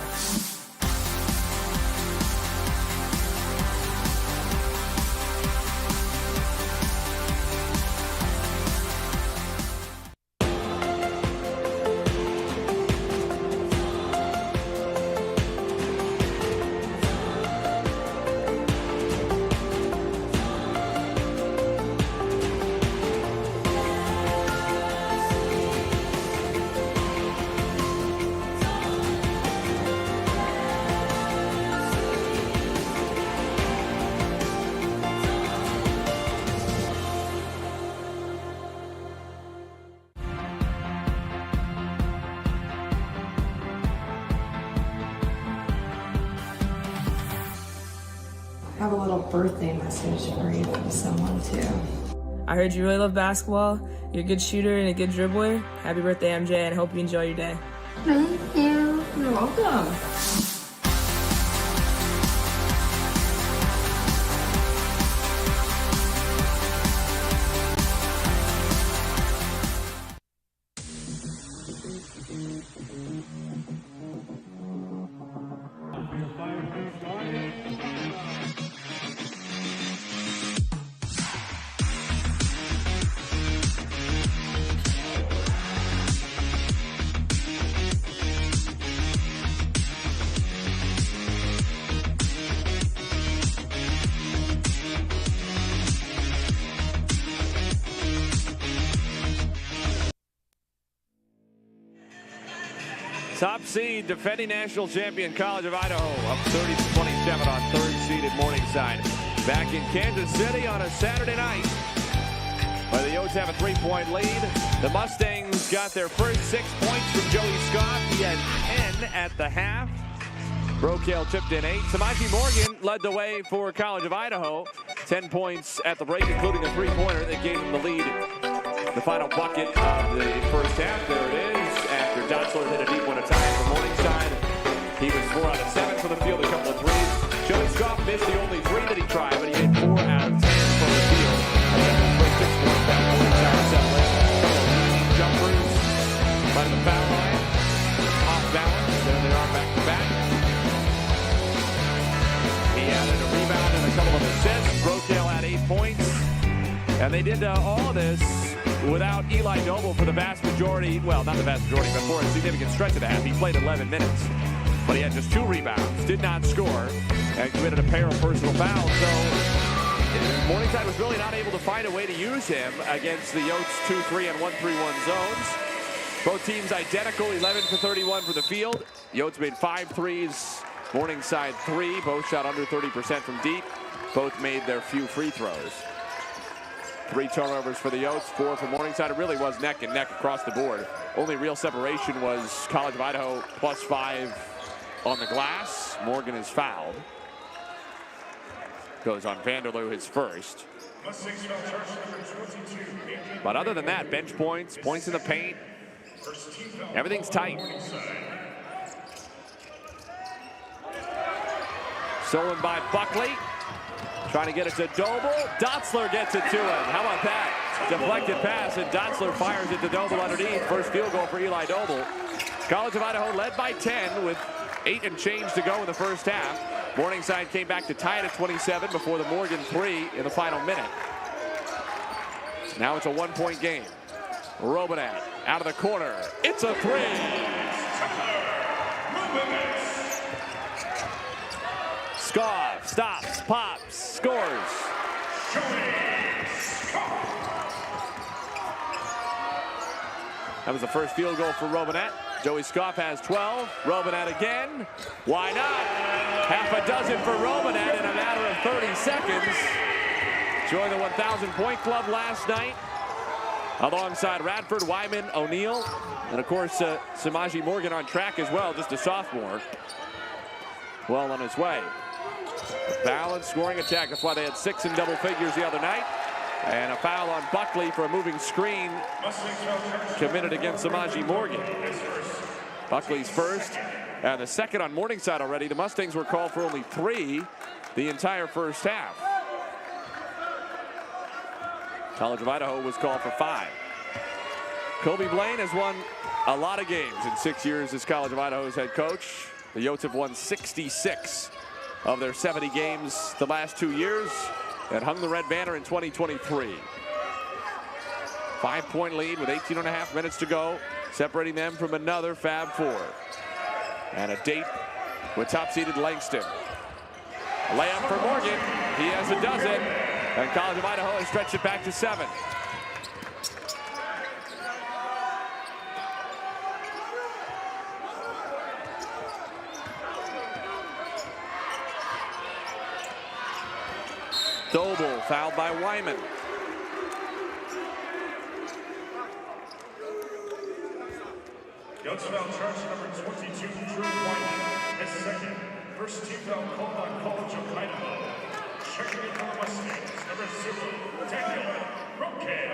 I have a little birthday message for you from someone too. I heard you really love basketball. You're a good shooter and a good dribbler. Happy birthday, MJ, and I hope you enjoy your day. Thank you. You're welcome. Top seed, defending national champion College of Idaho, up 30-27 on third seeded Morningside. Back in Kansas City on a Saturday night, where the Yotes have a 3-point lead. The Mustangs got their first 6 points from Joey Scott. He had 10 at the half. Brokale chipped in 8. Samaji Morgan led the way for College of Idaho. 10 points at the break, including a 3-pointer that gave him the lead. The final bucket of the first half, there it is. After Dotzler hit a deep one to tie it for Morningside. He was 4 out of 7 from the field, a couple of threes. Joey Scott missed the only 3 that he tried, but he hit 4 out of 10 from the field. And then the first 6 points back, Morningside settled in. A couple of leading jumpers by the foul line. Off balance, there they are back to back. He added a rebound and a couple of assists. Brokale had 8 points. And they did all of this without Eli Noble for the vast majority, well, not the vast majority, but for a significant stretch of the half. He played 11 minutes, but he had just 2 rebounds, did not score, and committed a pair of personal fouls. So Morningside was really not able to find a way to use him against the Yotes 2-3 and 1-3-1 zones. Both teams identical, 11 for 31 for the field. Yotes made 5 threes, Morningside 3. Both shot under 30% from deep. Both made their few free throws. 3 turnovers for the Yotes, 4 for Morningside. It really was neck and neck across the board. Only real separation was College of Idaho +5 on the glass. Morgan is fouled. Goes on Vanderloo, his first. But other than that, bench points, points in the paint, everything's tight. Stolen by Buckley. Trying to get it to Doble. Dotzler gets it to him. How about that? Deflected pass, and Dotzler fires it to Doble underneath. First field goal for Eli Doble. College of Idaho led by 10 with 8 and change to go in the first half. Morningside came back to tie it at 27 before the Morgan 3 in the final minute. Now it's a 1-point game. Robinette out of the corner. It's a 3. Scoff stops, pops, scores. That was the first field goal for Robinette. Joey Scoff has 12. Robinette again. Why not? Half a dozen for Robinette in a matter of 30 seconds. Joined the 1,000-point club last night alongside Radford, Wyman, O'Neal, and of course Samaji Morgan on track as well, just a sophomore. Well on his way. Balanced scoring attack. That's why they had 6 in double figures the other night. And a foul on Buckley for a moving screen committed against Samaji Morgan. Buckley's first and the second on Morningside already. The Mustangs were called for only 3 the entire first half. College of Idaho was called for 5. Kobe Blaine has won a lot of games in 6 years as College of Idaho's head coach. The Yotes have won 66 of their 70 games the last 2 years and hung the red banner in 2023. 5-point lead with 18.5 minutes to go, separating them from another Fab Four. And a date with top-seeded Langston. A layup for Morgan. He has a dozen. And College of Idaho has stretched it back to 7. Doble fouled by Wyman. Yotes foul charge number 22, Drew Wyman. His second. First team foul called on College of Idaho. Checking in for the Mustangs, number 0, Daniel Roquet.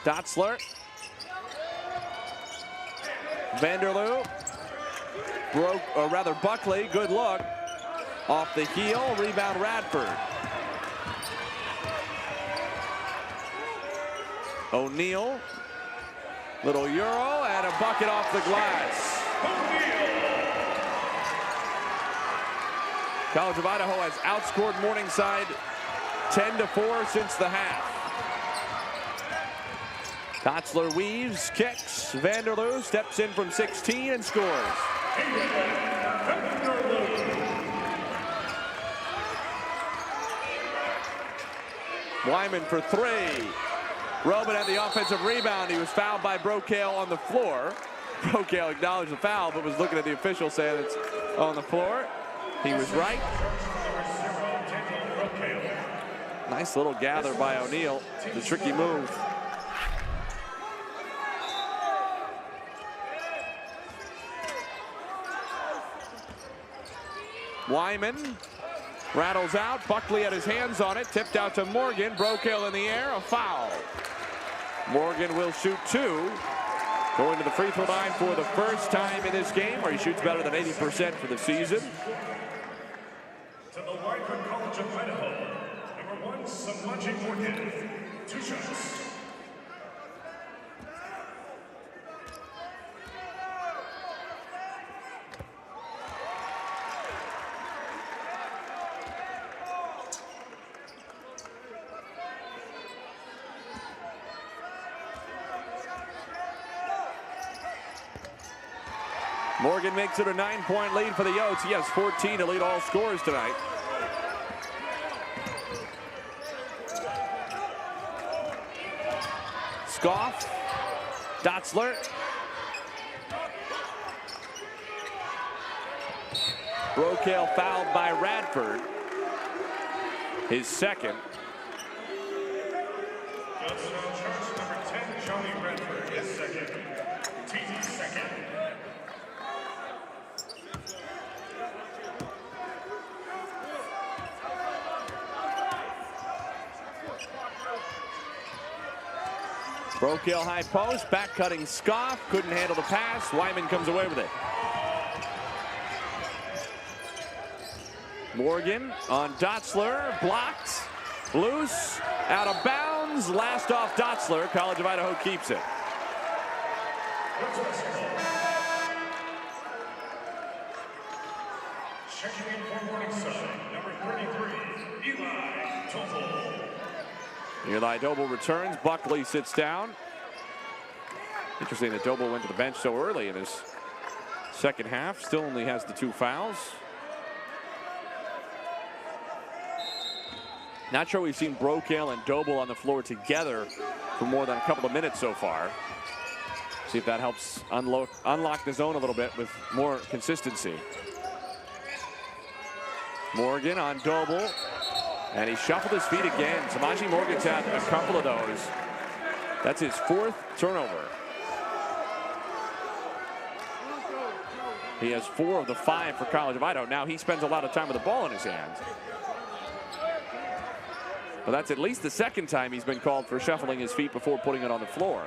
Dotzler. Vanderloo. Broke, or rather Buckley, good look. Off the heel, rebound Radford. O'Neal. Little Euro and a bucket off the glass. College of Idaho has outscored Morningside 10-4 since the half. Dotzler weaves, kicks. Vanderloo steps in from 16 and scores. Wyman for 3. Robin had the offensive rebound. He was fouled by Brokale on the floor. Brokale acknowledged the foul, but was looking at the official saying it's on the floor. He was right. Nice little gather by O'Neal. The tricky move. Wyman rattles out. Buckley had his hands on it. Tipped out to Morgan. Brokale in the air. A foul. Morgan will shoot 2. Going to the free throw line for the first time in this game, where he shoots better than 80% for the season. To the line for College of Idaho, number 1, Samaji Morgan. 2 shots. Morgan makes it a 9-point lead for the Yotes. He has 14 to lead all scorers tonight. Scoff, Dotzler. Brokale fouled by Radford. His second. Yotes foul charge number 10, Johnny Radford, his second. Team's second. Brokill high post, back cutting Scoff, couldn't handle the pass. Wyman comes away with it. Morgan on Dotzler, blocked, loose, out of bounds, last off Dotzler. College of Idaho keeps it. Checking in for Morningside, number 33, Eli Doble. Eli Doble returns. Buckley sits down. Interesting that Doble went to the bench so early in his second half. Still only has the 2 fouls. Not sure we've seen Brokill and Doble on the floor together for more than a couple of minutes so far. See if that helps unlock the zone a little bit with more consistency. Morgan on Doble, and he shuffled his feet again. Samaji Morgan's had a couple of those. That's his 4th turnover. He has 4 of the 5 for College of Idaho. Now he spends a lot of time with the ball in his hands. But that's at least the 2nd time he's been called for shuffling his feet before putting it on the floor.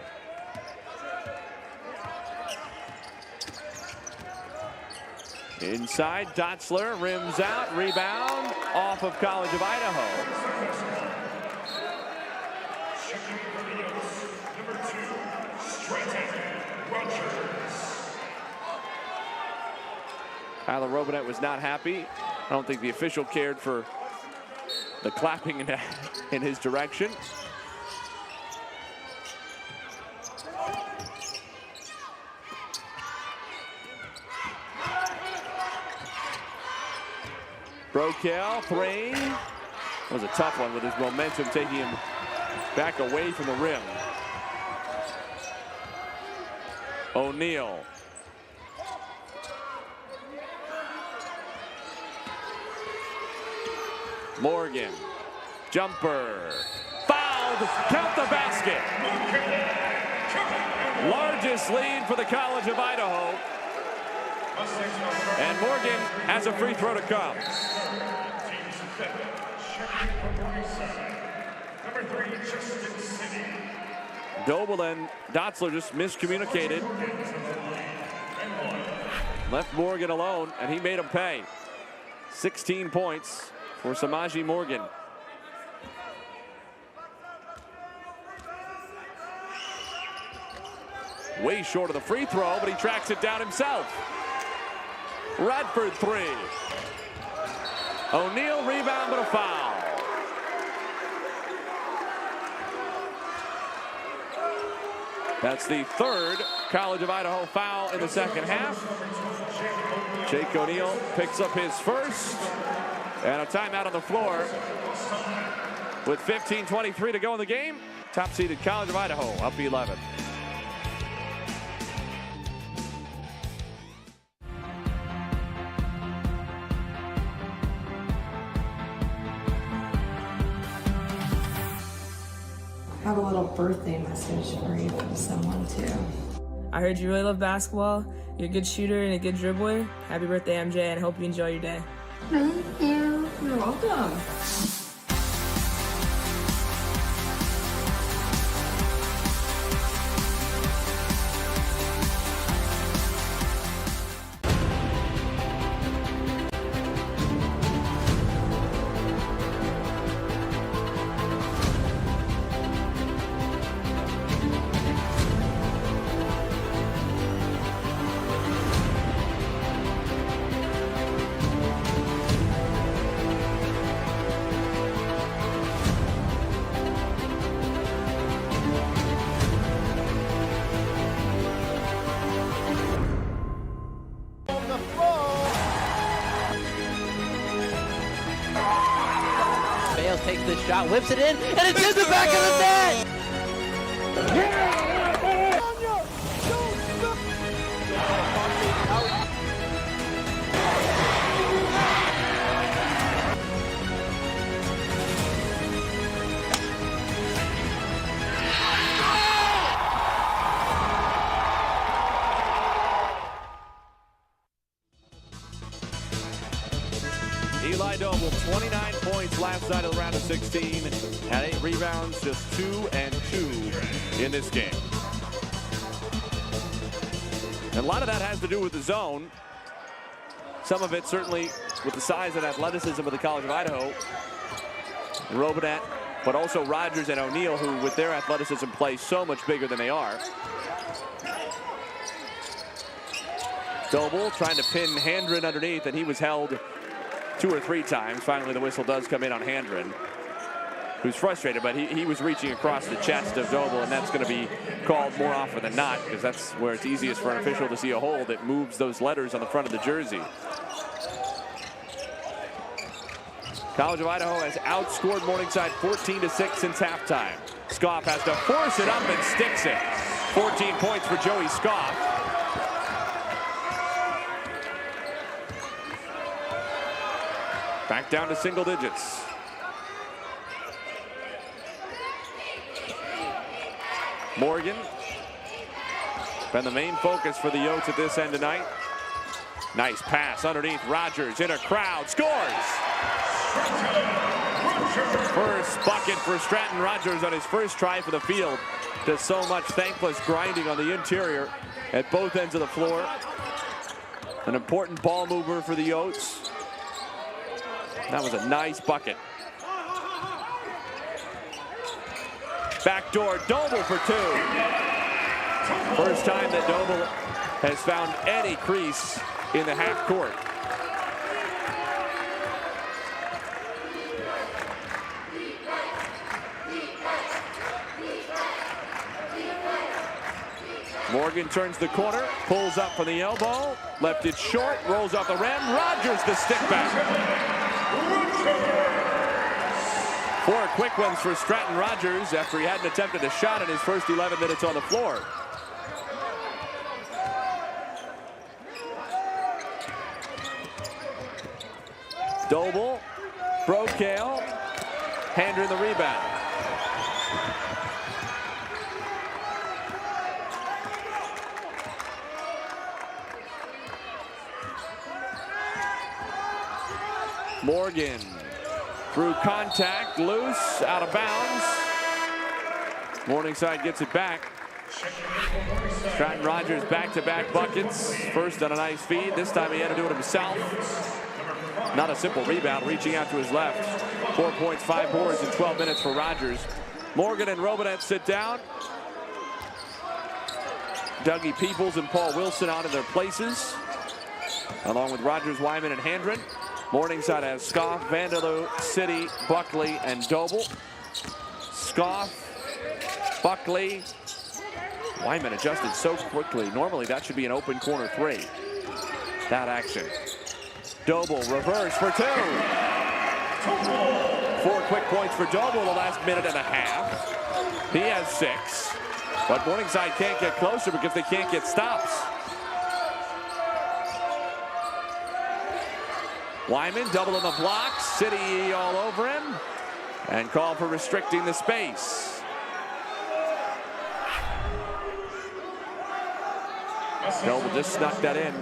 Inside, Dotzler rims out, rebound off of College of Idaho. Tyler Robinette was not happy. I don't think the official cared for the clapping in his direction. Brokill, 3. That was a tough one with his momentum taking him back away from the rim. O'Neal. Morgan, jumper, fouled, count the basket. Largest lead for the College of Idaho. And Morgan has a free throw to come. Doble and Dotzler just miscommunicated. Left Morgan alone, and he made him pay. 16 points for Samaji Morgan. Way short of the free throw, but he tracks it down himself. Radford, 3. O'Neal, rebound, but a foul. That's the 3rd College of Idaho foul in the second half. Jake O'Neal picks up his 1st. And a timeout on the floor. With 15:23 to go in the game, top-seeded College of Idaho up 11. I have a little birthday message for you from someone too. I heard you really love basketball. You're a good shooter and a good dribbler. Happy birthday, MJ, and I hope you enjoy your day. Thank you. You're welcome. Takes this shot, whips it in, and it's in the back of the net! Eli Doble, 29 points last night of the round of 16. Had 8 rebounds, just 2 and 2 in this game. And a lot of that has to do with the zone. Some of it certainly with the size and athleticism of the College of Idaho. Robinette, but also Rogers and O'Neal, who with their athleticism play so much bigger than they are. Doble trying to pin Handren underneath, and he was held 2 or 3 times. Finally, the whistle does come in on Handren, who's frustrated, but he was reaching across the chest of Doble, and that's going to be called more often than not, because that's where it's easiest for an official to see a hold that moves those letters on the front of the jersey. College of Idaho has outscored Morningside 14-6 since halftime. Scoff has to force it up and sticks it. 14 points for Joey Scoff. Back down to single digits. Morgan, been the main focus for the Yotes at this end tonight. Nice pass underneath Rogers in a crowd, scores! First bucket for Stratton Rogers on his first try for the field. Does so much thankless grinding on the interior at both ends of the floor. An important ball mover for the Yotes. That was a nice bucket. Backdoor Doble for 2. First time that Doble has found any crease in the half court. Morgan turns the corner, pulls up from the elbow, left it short, rolls off the rim. Rogers the stick back. 4 quick ones for Stratton Rogers after he hadn't attempted a shot in his first 11 minutes on the floor. Doble, Brokale, Handren the rebound. Morgan through contact, loose, out of bounds. Morningside gets it back. Stratton Rogers back-to-back buckets. First on a nice feed. This time he had to do it himself. Not a simple rebound, reaching out to his left. 4 points, 5 boards in 12 minutes for Rogers. Morgan and Robinette sit down. Dougie Peoples and Paul Wilson out in their places, along with Rogers, Wyman, and Handren. Morningside has Scoff, Vanderloo, City, Buckley, and Doble. Scoff, Buckley. Wyman adjusted so quickly. Normally that should be an open corner 3. That action. Doble reverse for 2. 4 quick points for Doble the last minute and a half. He has 6. But Morningside can't get closer because they can't get stops. Wyman double in the blocks, City all over him, and call for restricting the space. Doble just snuck that in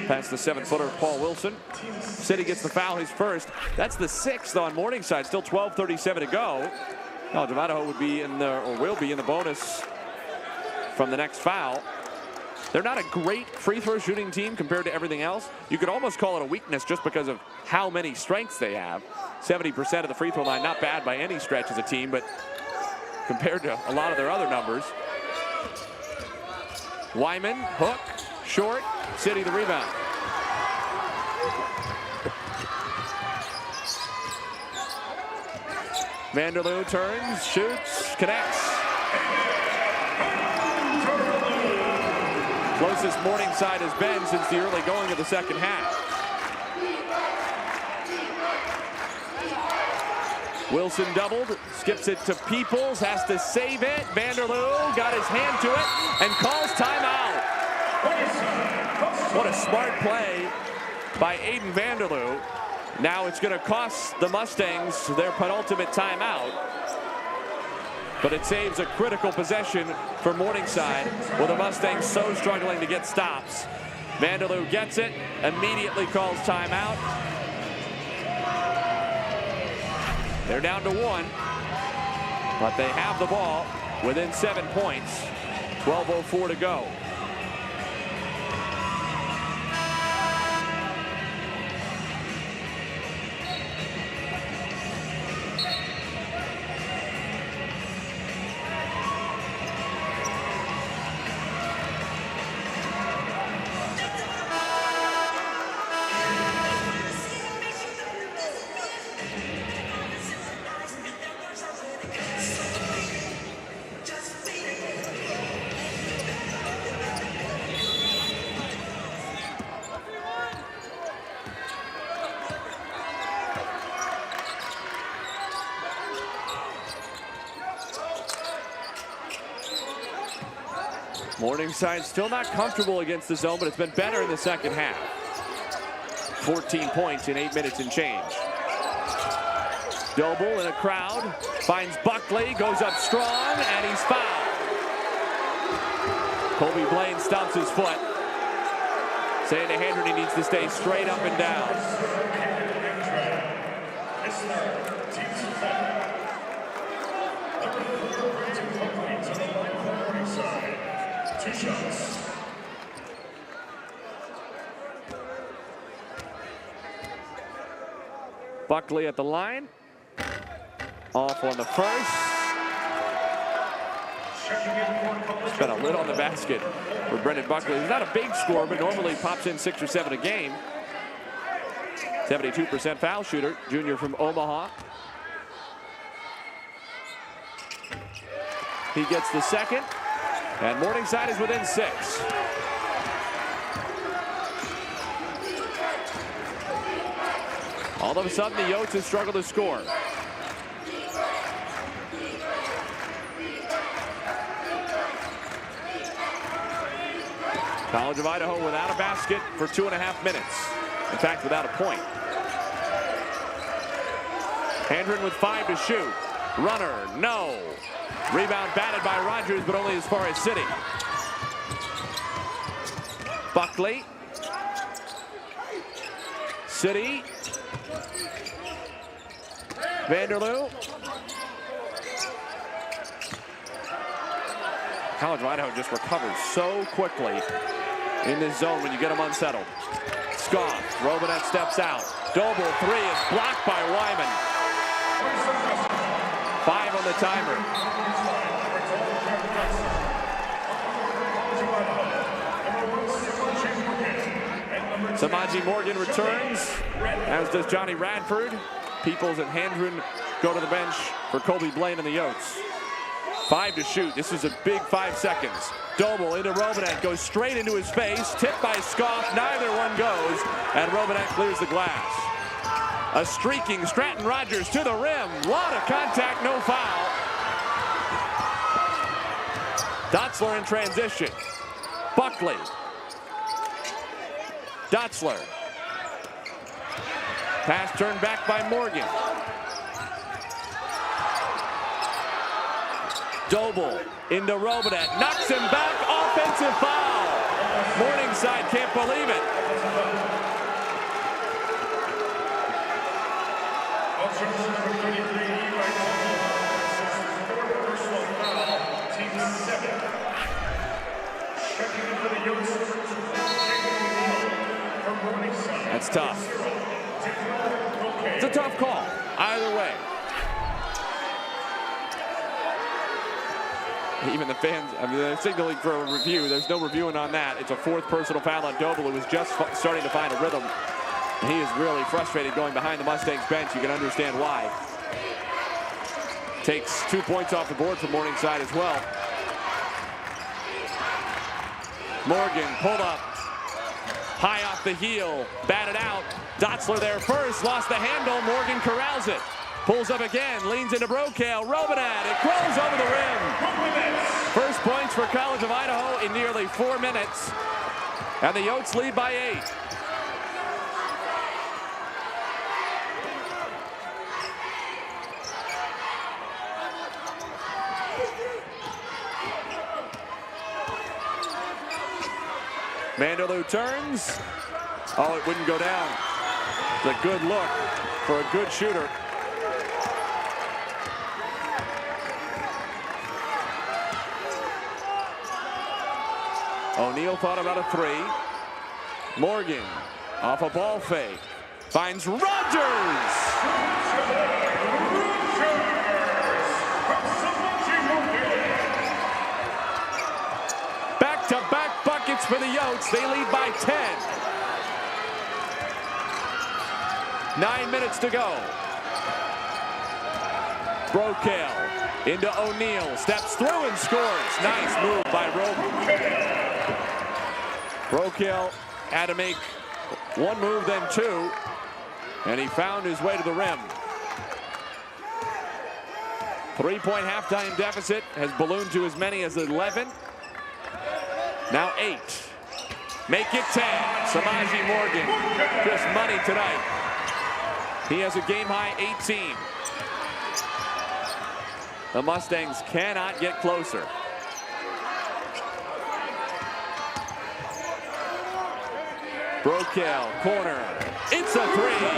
past the 7-footer Paul Wilson. City gets the foul, his first. That's the 6th on Morningside, still 12:37 to go. College of Idaho would be in the, or will be in the bonus from the next foul. They're not a great free throw shooting team compared to everything else. You could almost call it a weakness just because of how many strengths they have. 70% of the free throw line, not bad by any stretch as a team, but compared to a lot of their other numbers. Wyman, hook, short, City the rebound. Vanderloo turns, shoots, connects. Closest Morningside has been since the early going of the second half. Wilson doubled, skips it to Peoples, has to save it. Vanderloo got his hand to it and calls timeout. What a smart play by Aiden Vanderloo. Now it's going to cost the Mustangs their penultimate timeout. But it saves a critical possession for Morningside, with the Mustangs so struggling to get stops. Vanderloo gets it, immediately calls timeout. They're down to 1, but they have the ball within 7 points. 12:04 to go. Morningside still not comfortable against the zone, but it's been better in the second half. 14 points in 8 minutes and change. Doble in a crowd, finds Buckley, goes up strong, and he's fouled. Kobe Blaine stumps his foot, saying to Hendren he needs to stay straight up and down. Two shots. Buckley at the line. Off on the first. Got a lid on the basket for Brendan Buckley. He's not a big scorer, but normally pops in 6 or 7 a game. 72% foul shooter, junior from Omaha. He gets the second. And Morningside is within 6. All of a sudden, the Yotes have struggled to score. College of Idaho without a basket for 2.5 minutes. In fact, without a point. Hendren with 5 to shoot. Runner, no. Rebound batted by Rogers, but only as far as City. Buckley. City. Vanderloo. College of Idaho just recovers so quickly in this zone when you get them unsettled. Scoff. Robinette steps out. Doble 3 is blocked by Wyman. 5 on the timer. Samaji Morgan returns, as does Johnny Radford. Peoples and Hendren go to the bench for Kobe Blaine and the Yotes. 5 to shoot. This is a big 5 seconds. Doble into Robinette, goes straight into his face. Tipped by Scoff. Neither one goes, and Robinette clears the glass. A streaking Stratton Rogers to the rim. Lot of contact, no foul. Dotzler in transition. Buckley. Dotzler. Pass turned back by Morgan. Doble into Robinette. Knocks him back. Offensive foul. Morningside can't believe it. That's tough. It's a tough call, either way. Even the fans, I mean, they're signaling for a review. There's no reviewing on that. It's a 4th personal foul on Doble, who was just starting to find a rhythm. He is really frustrated going behind the Mustangs bench. You can understand why. Takes 2 points off the board for Morningside as well. Morgan pulled up. High off the heel. Batted out. Dotzler there first. Lost the handle. Morgan corrals it. Pulls up again. Leans into Brokaw. Robinette. It goes over the rim. First points for College of Idaho in nearly 4 minutes. And the Yotes lead by 8. Vanderloo turns. Oh, it wouldn't go down. It's a good look for a good shooter. O'Neal thought about a three. Morgan off a ball fake. Finds Rogers. Back-to-back buckets for the Yotes. They lead by 10. 9 minutes to go. Brokail into O'Neal. Steps through and scores. Nice move by Roby. Brokail had to make one move, then two, and he found his way to the rim. 3-point halftime deficit has ballooned to as many as 11. Now 8. Make it 10. Samaji Morgan, just money tonight. He has a game-high 18. The Mustangs cannot get closer. Brokail, corner. It's a three.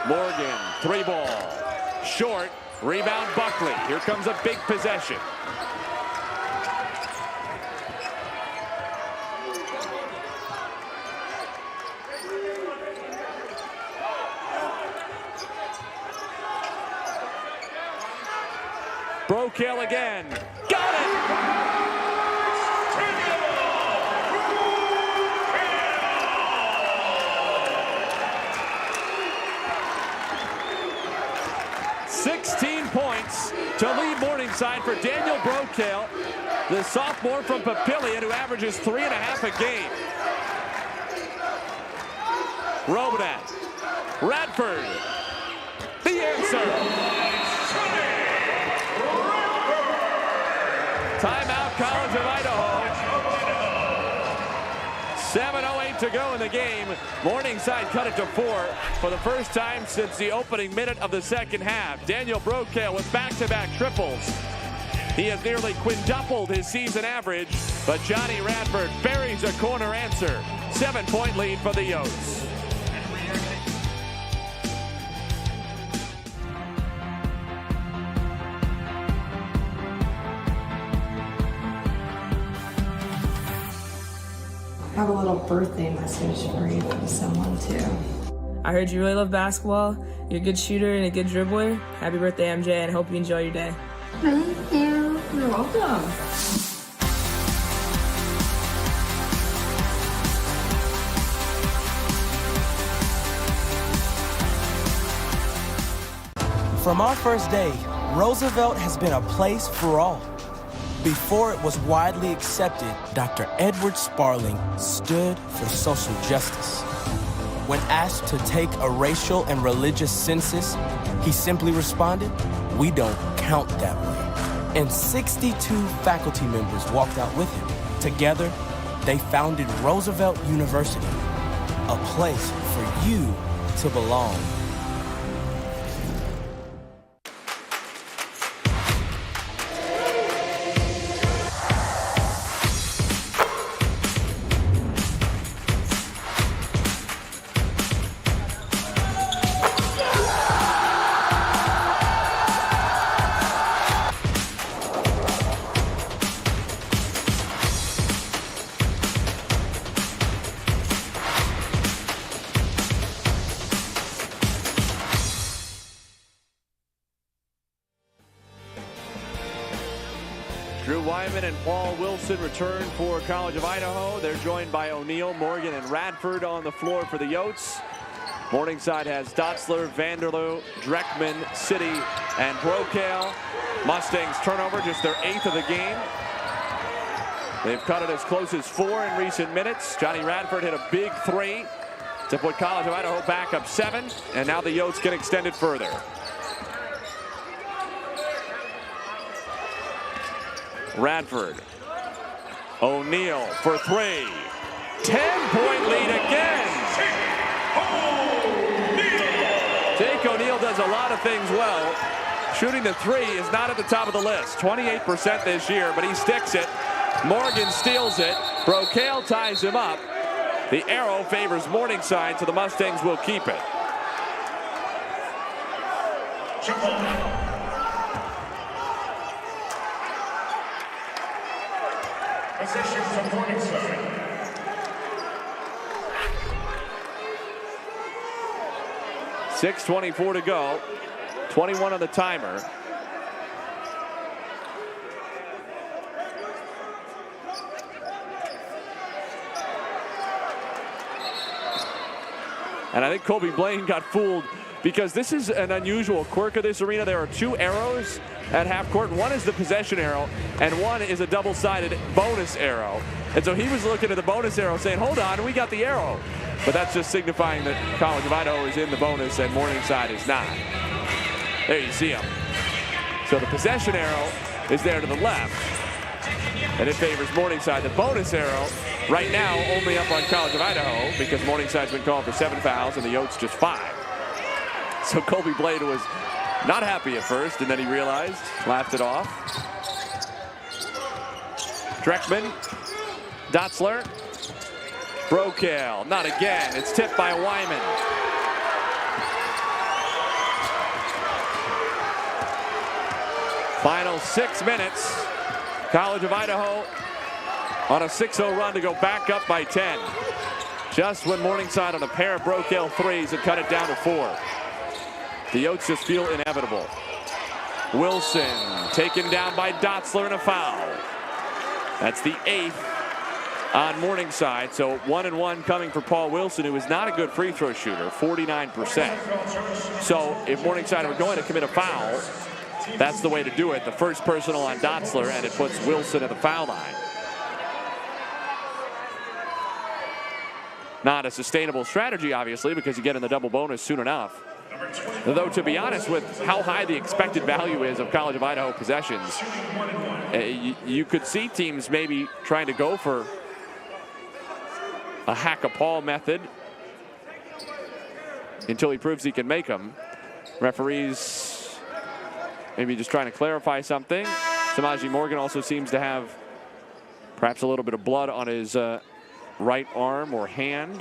Morgan, three ball. Short. Rebound Buckley. Here comes a big possession. Brokail again. Got it! Points to lead Morningside for Daniel Brokail, the sophomore from Papillion who averages 3.5 a game. Robinette, Radford, the answer. Timeout, College of Idaho. 7:08 to go in the game. Morningside cut it to 4 for the first time since the opening minute of the second half. Daniel Brokail with back-to-back triples. He has nearly quintupled his season average, but Johnny Radford buries a corner answer. 7-point lead for the Yotes. I have a little birthday message for you from someone too. I heard you really love basketball. You're a good shooter and a good dribbler. Happy birthday, MJ, and hope you enjoy your day. Thank you. You're welcome. From our first day, Roosevelt has been a place for all. Before it was widely accepted, Dr. Edward Sparling stood for social justice. When asked to take a racial and religious census, he simply responded, "We don't count that way." And 62 faculty members walked out with him. Together, they founded Roosevelt University, a place for you to belong. And Paul Wilson return for College of Idaho. They're joined by O'Neal, Morgan, and Radford on the floor for the Yotes. Morningside has Dotzler, Vanderloo, Dreckman, City, and Brokail. Mustangs turnover, just their 8th of the game. They've cut it as close as 4 in recent minutes. Johnny Radford hit a big 3 to put College of Idaho back up 7, and now the Yotes get extended further. Radford. O'Neal for 3. 10-point lead again. Jake O'Neal does a lot of things well. shooting the three is not at the top of the list. 28% this year, but he sticks it. Morgan steals it. Brocail ties him up. The arrow favors Morningside, so the Mustangs will keep it. Possession from Morningside. 6:24 to go. 21 on the timer. And I think Colby Blaine got fooled because this is an unusual quirk of this arena. There are two arrows at half court. One is the possession arrow, and one is a double-sided bonus arrow. And so he was looking at the bonus arrow saying, hold on, we got the arrow. But that's just signifying that College of Idaho is in the bonus and Morningside is not. There you see him. So the possession arrow is there to the left, and it favors Morningside. The bonus arrow right now only up on College of Idaho because Morningside's been called for 7 fouls and the Yotes just 5. So Colby Blade was not happy at first, and then he realized, laughed it off. Dreckman, Dotzler, Brocail, not again. It's tipped by Wyman. Final 6 minutes. College of Idaho on a 6-0 run to go back up by 10. Just when Morningside on a pair of Brocail threes had cut it down to 4. The Yotes just feel inevitable. Wilson taken down by Dotzler in a foul. That's the 8th on Morningside. So 1-1 coming for Paul Wilson, who is not a good free throw shooter, 49%. So if Morningside were going to commit a foul, that's the way to do it. The first personal on Dotzler, and it puts Wilson at the foul line. Not a sustainable strategy, obviously, because you get in the double bonus soon enough. Though, to be honest, with how high the expected value is of College of Idaho possessions, you could see teams maybe trying to go for a hack-a-Paul method until he proves he can make them. Referees maybe just trying to clarify something. Samaji Morgan also seems to have perhaps a little bit of blood on his right arm or hand.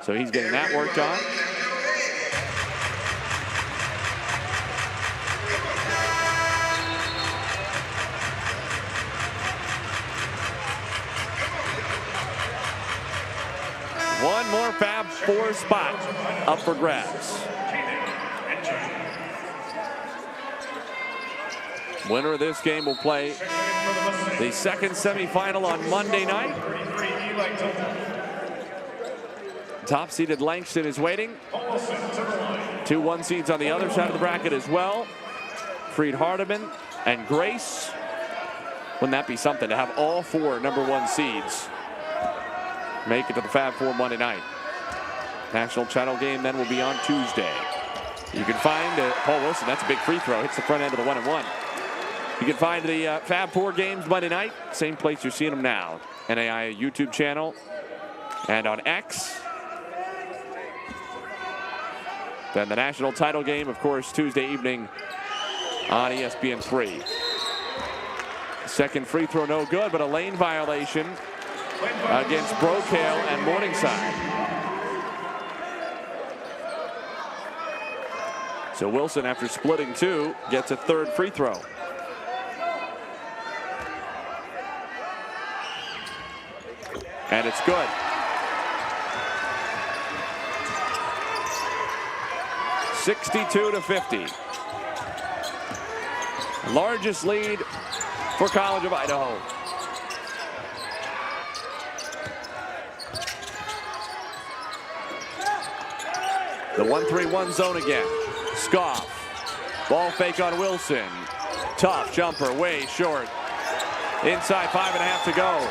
So he's getting that worked on. One more Fab 4 spot up for grabs. Winner of this game will play the second semifinal on Monday night. Top-seeded Langston is waiting. 2 1 seeds on the other side of the bracket as well. Freed Hardeman and Grace. Wouldn't that be something to have all 4 number 1 seeds make it to the Fab 4 Monday night? National title game then will be on Tuesday. You can find Paul Wilson. That's a big free throw. Hits the front end of the 1-and-1. You can find the Fab 4 games Monday night. Same place you're seeing them now. NAIA YouTube channel and on X. Then the national title game, of course, Tuesday evening on ESPN3. Second free throw no good, but a lane violation against Brocail and Morningside. So Wilson, after splitting 2, gets a 3rd free throw. And it's good. 62-50. Largest lead for College of Idaho. The 1-3-1 zone again. Scoff. Ball fake on Wilson. Tough jumper, way short. Inside 5.5 to go.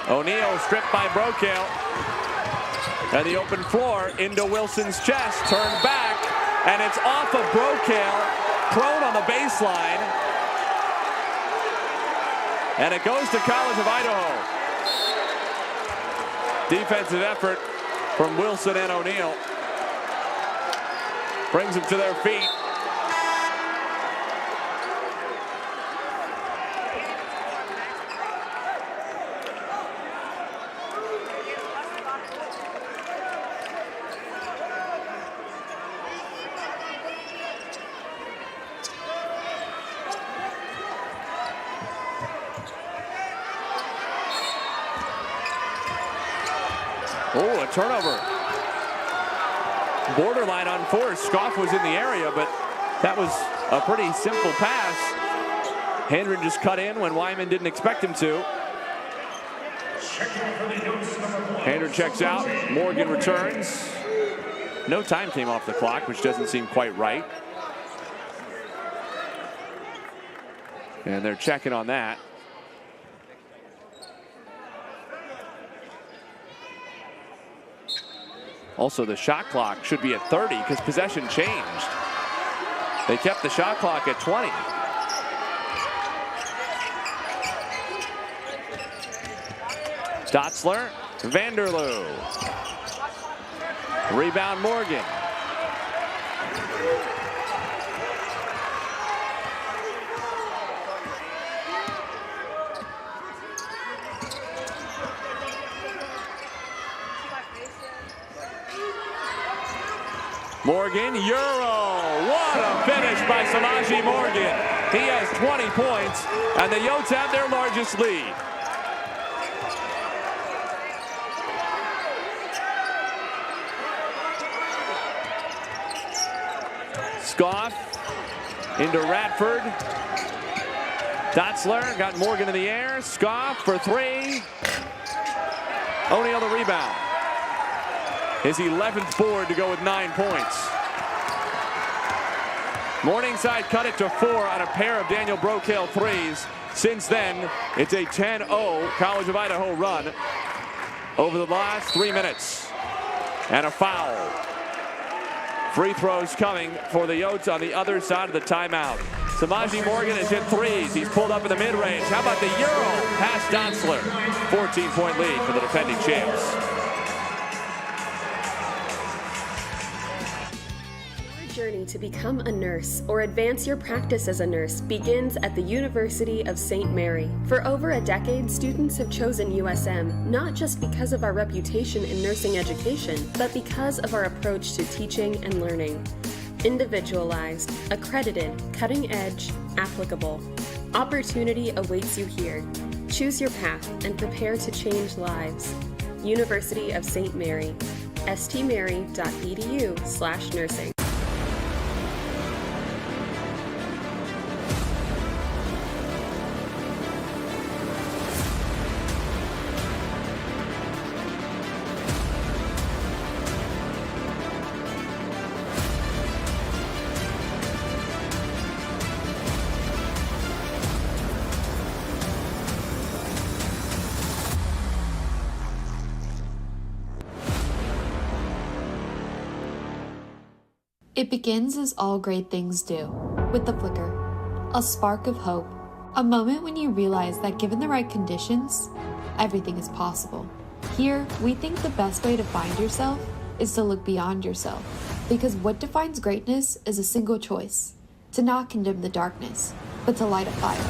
O'Neal stripped by Brocail. And the open floor into Wilson's chest, turned back, and it's off of Brokail, prone on the baseline. And it goes to College of Idaho. Defensive effort from Wilson and O'Neal. Brings them to their feet. Oh, a turnover. Borderline unforced. Scoff was in the area, but that was a pretty simple pass. Hendren just cut in when Wyman didn't expect him to. Hendren checks out. Morgan returns. No time came off the clock, which doesn't seem quite right. And they're checking on that. Also, the shot clock should be at 30 because possession changed. They kept the shot clock at 20. Dotzler, Vanderloo. Rebound Morgan. Morgan, Euro. What a finish by Samaji Morgan. He has 20 points, and the Yotes have their largest lead. Scoff into Radford. Dotzler got Morgan in the air. Scoff for three. O'Neal the rebound. His 11th board to go with 9 points. Morningside cut it to 4 on a pair of Daniel Brokail threes. Since then, it's a 10-0 College of Idaho run over the last 3 minutes. And a foul. Free throws coming for the Yotes on the other side of the timeout. Samaji Morgan has hit threes. He's pulled up in the mid-range. How about the Euro past Dotzler? 14-point lead for the defending champs. Journey to become a nurse or advance your practice as a nurse begins at the University of St. Mary. For over a decade, students have chosen USM not just because of our reputation in nursing education, but because of our approach to teaching and learning. Individualized, accredited, cutting edge, applicable. Opportunity awaits you here. Choose your path and prepare to change lives. University of St. Mary. stmary.edu/nursing. It begins as all great things do, with the flicker, a spark of hope, a moment when you realize that given the right conditions, everything is possible. Here, we think the best way to find yourself is to look beyond yourself, because what defines greatness is a single choice, to not condemn the darkness, but to light a fire.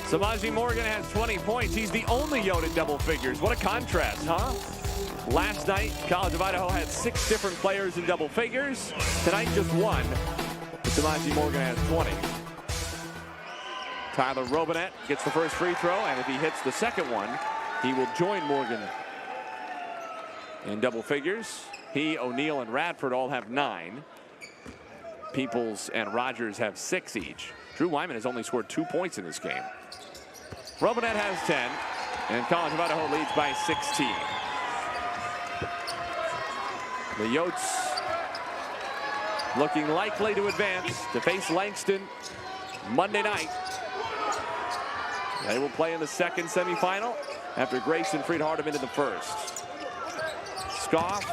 Samaji Morgan has 20 points. He's the only Yote in double figures. What a contrast, huh? Last night, College of Idaho had 6 different players in double figures. Tonight, just one. Samaji Morgan has 20. Tyler Robinette gets the first free throw, and if he hits the second one, he will join Morgan in double figures. He, O'Neal, and Radford all have 9. Peoples and Rogers have 6 each. Drew Wyman has only scored 2 points in this game. Robinette has 10, and College of Idaho leads by 16. The Yotes looking likely to advance to face Langston Monday night. They will play in the second semifinal after Grayson freed Hardeman in the first. Scoff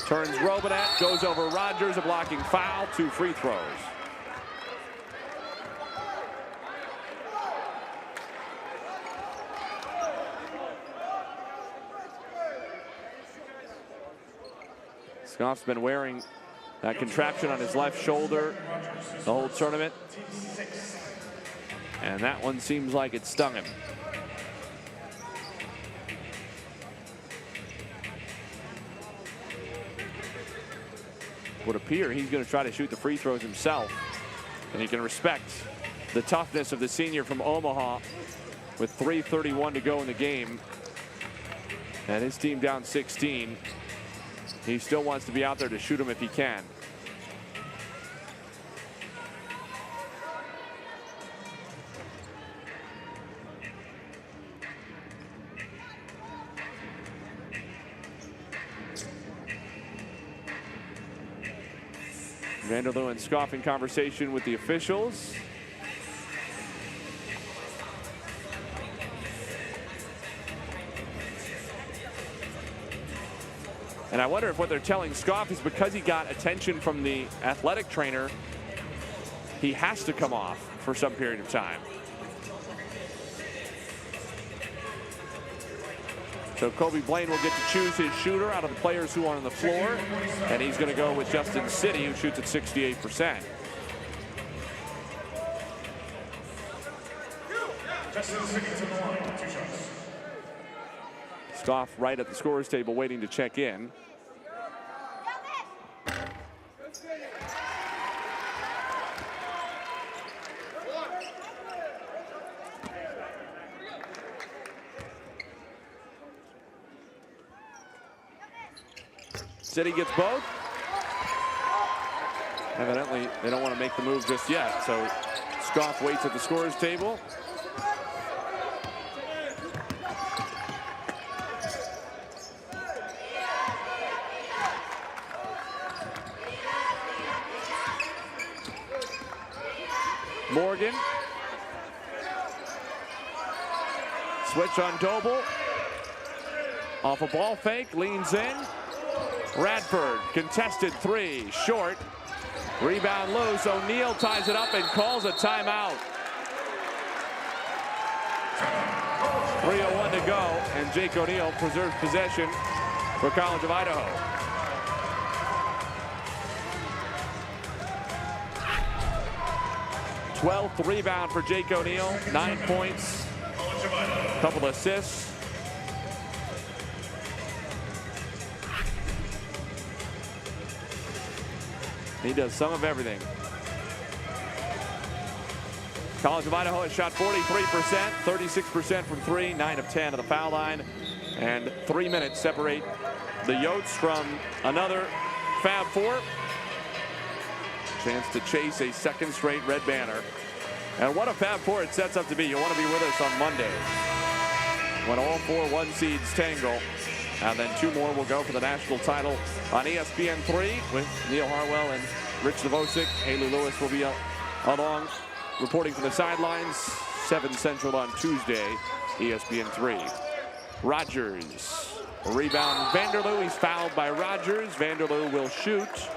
turns Robinette, goes over Rogers, a blocking foul, 2 free throws. Scoff's been wearing that contraption on his left shoulder the whole tournament. And that one seems like it stung him. Would appear he's going to try to shoot the free throws himself. And you can respect the toughness of the senior from Omaha with 3:31 to go in the game. And his team down 16. He still wants to be out there to shoot him if he can. Vanderloo and Scoff in conversation with the officials. And I wonder if what they're telling Scoff is because he got attention from the athletic trainer, he has to come off for some period of time. So Kobe Blaine will get to choose his shooter out of the players who are on the floor. And he's going to go with Justin City, who shoots at 68%. Justin City to the line, 2 shots. Scoff right at the scorer's table waiting to check in. City gets both. Evidently, they don't want to make the move just yet, so Scoff waits at the scorer's table. Morgan. Switch on Doble. Off a ball fake, leans in. Radford, contested 3, short. Rebound loose, O'Neal ties it up and calls a timeout. 3:01 to go, and Jake O'Neal preserves possession for College of Idaho. Twelfth rebound for Jake O'Neal, 9 points, a couple assists. He does some of everything. College of Idaho has shot 43%, 36% from 3, 9 of 10 at the foul line, and 3 minutes separate the Yotes from another Fab Four. Chance to chase a second straight red banner. And what a Fab Four it sets up to be. You'll want to be with us on Monday when all 4 1 seeds tangle. And then 2 more will go for the national title on ESPN3 with Neil Harwell and Rich Zavosik. Haley Lewis will be along reporting from the sidelines. 7 Central on Tuesday, ESPN3. Rogers, rebound Vanderloo. He's fouled by Rogers. Vanderloo will shoot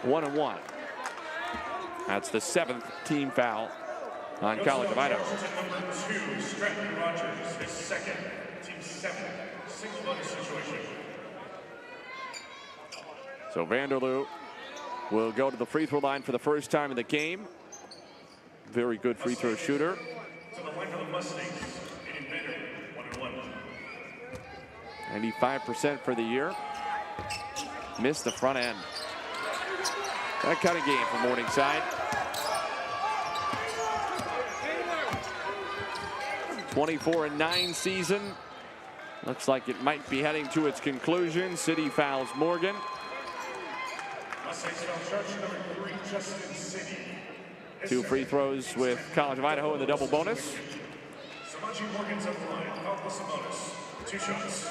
1-1. That's the 7th team foul on College of Idaho. Number 2, Stratton Rogers, his second, team 7. Situation. So Vanderloo will go to the free throw line for the first time in the game. Very good free throw shooter. To the line for the Mustangs, 95% for the year. Missed the front end. That kind of game for Morningside. 24-9 season. Looks like it might be heading to its conclusion. City fouls Morgan. Mustangs foul charge number 3, Justin City. 2 free throws with College of Idaho in the double bonus. Samaji Morgan's on the line. Foul plus a bonus. 2 shots.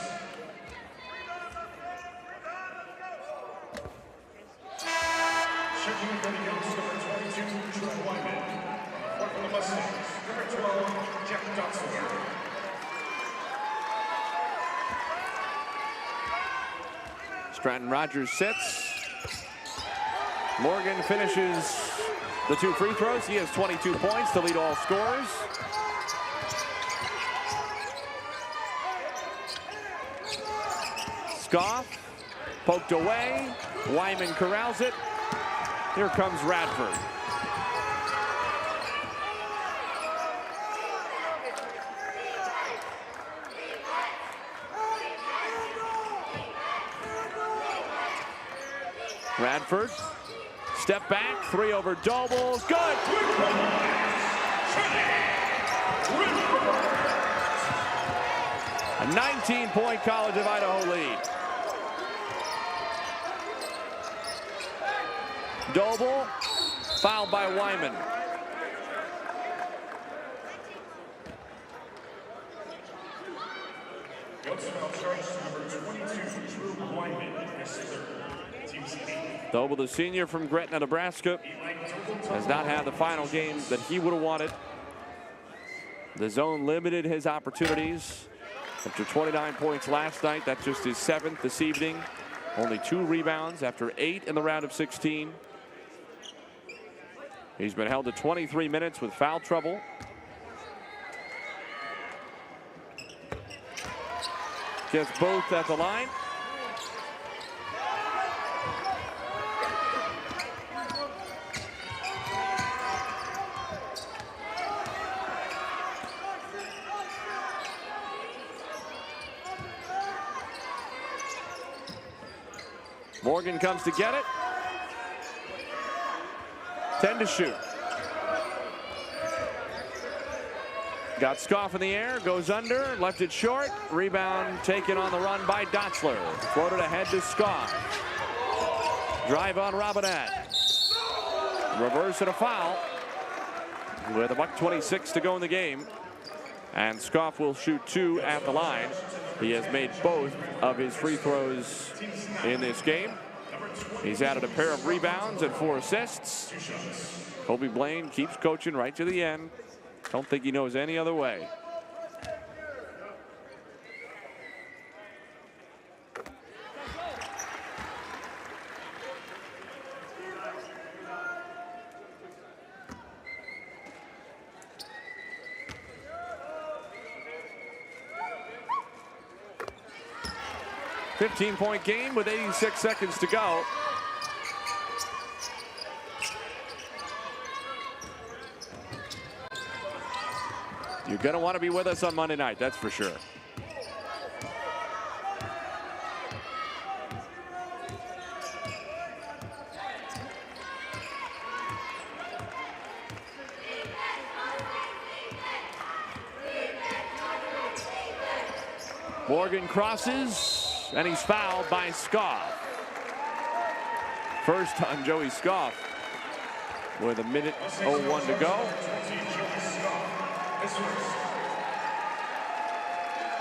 Checking in for the Yotes, number 22, Trent Wyman. One for the Mustangs, number 12, Jack Dotsler. Stratton Rogers sits. Morgan finishes the 2 free throws. He has 22 points to lead all scorers. Scoff poked away. Wyman corrals it. Here comes Radford. Radford, step back, 3 over Doble, good! A 19-point College of Idaho lead. Doble, fouled by Wyman. Doble, the senior from Gretna, Nebraska, has not had the final game that he would have wanted. The zone limited his opportunities. After 29 points last night, that's just his 7th this evening. Only 2 rebounds after 8 in the round of 16. He's been held to 23 minutes with foul trouble. Gets both at the line. Morgan comes to get it. 10 to shoot. Got Scoff in the air, goes under, left it short. Rebound taken on the run by Dotsler. Floated ahead to Scoff. Drive on Robinette. Reverse and a foul. With $1:26 to go in the game. And Scoff will shoot 2 at the line. He has made both of his free throws in this game. He's added a pair of rebounds and 4 assists. Kobe Blaine keeps coaching right to the end. Don't think he knows any other way. .15 game with 86 seconds to go. You're going to want to be with us on Monday night, that's for sure. Morgan crosses, and he's fouled by Scoff. First on Joey Scoff with 1:01 to go.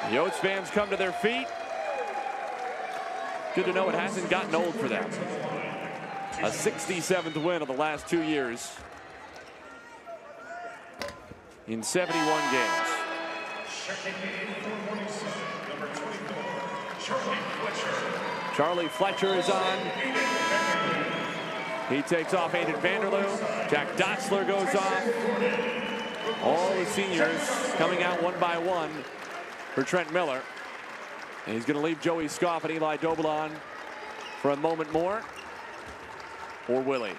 The Yotes fans come to their feet. Good to know it hasn't gotten old for them. A 67th win of the last 2 years in 71 games. Charlie Fletcher is on. He takes off Aiden Vanderloo. Jack Dotsler goes off. All the seniors coming out one by one for Trent Miller. And he's going to leave Joey Scoff and Eli Doble on for a moment more. Or will he?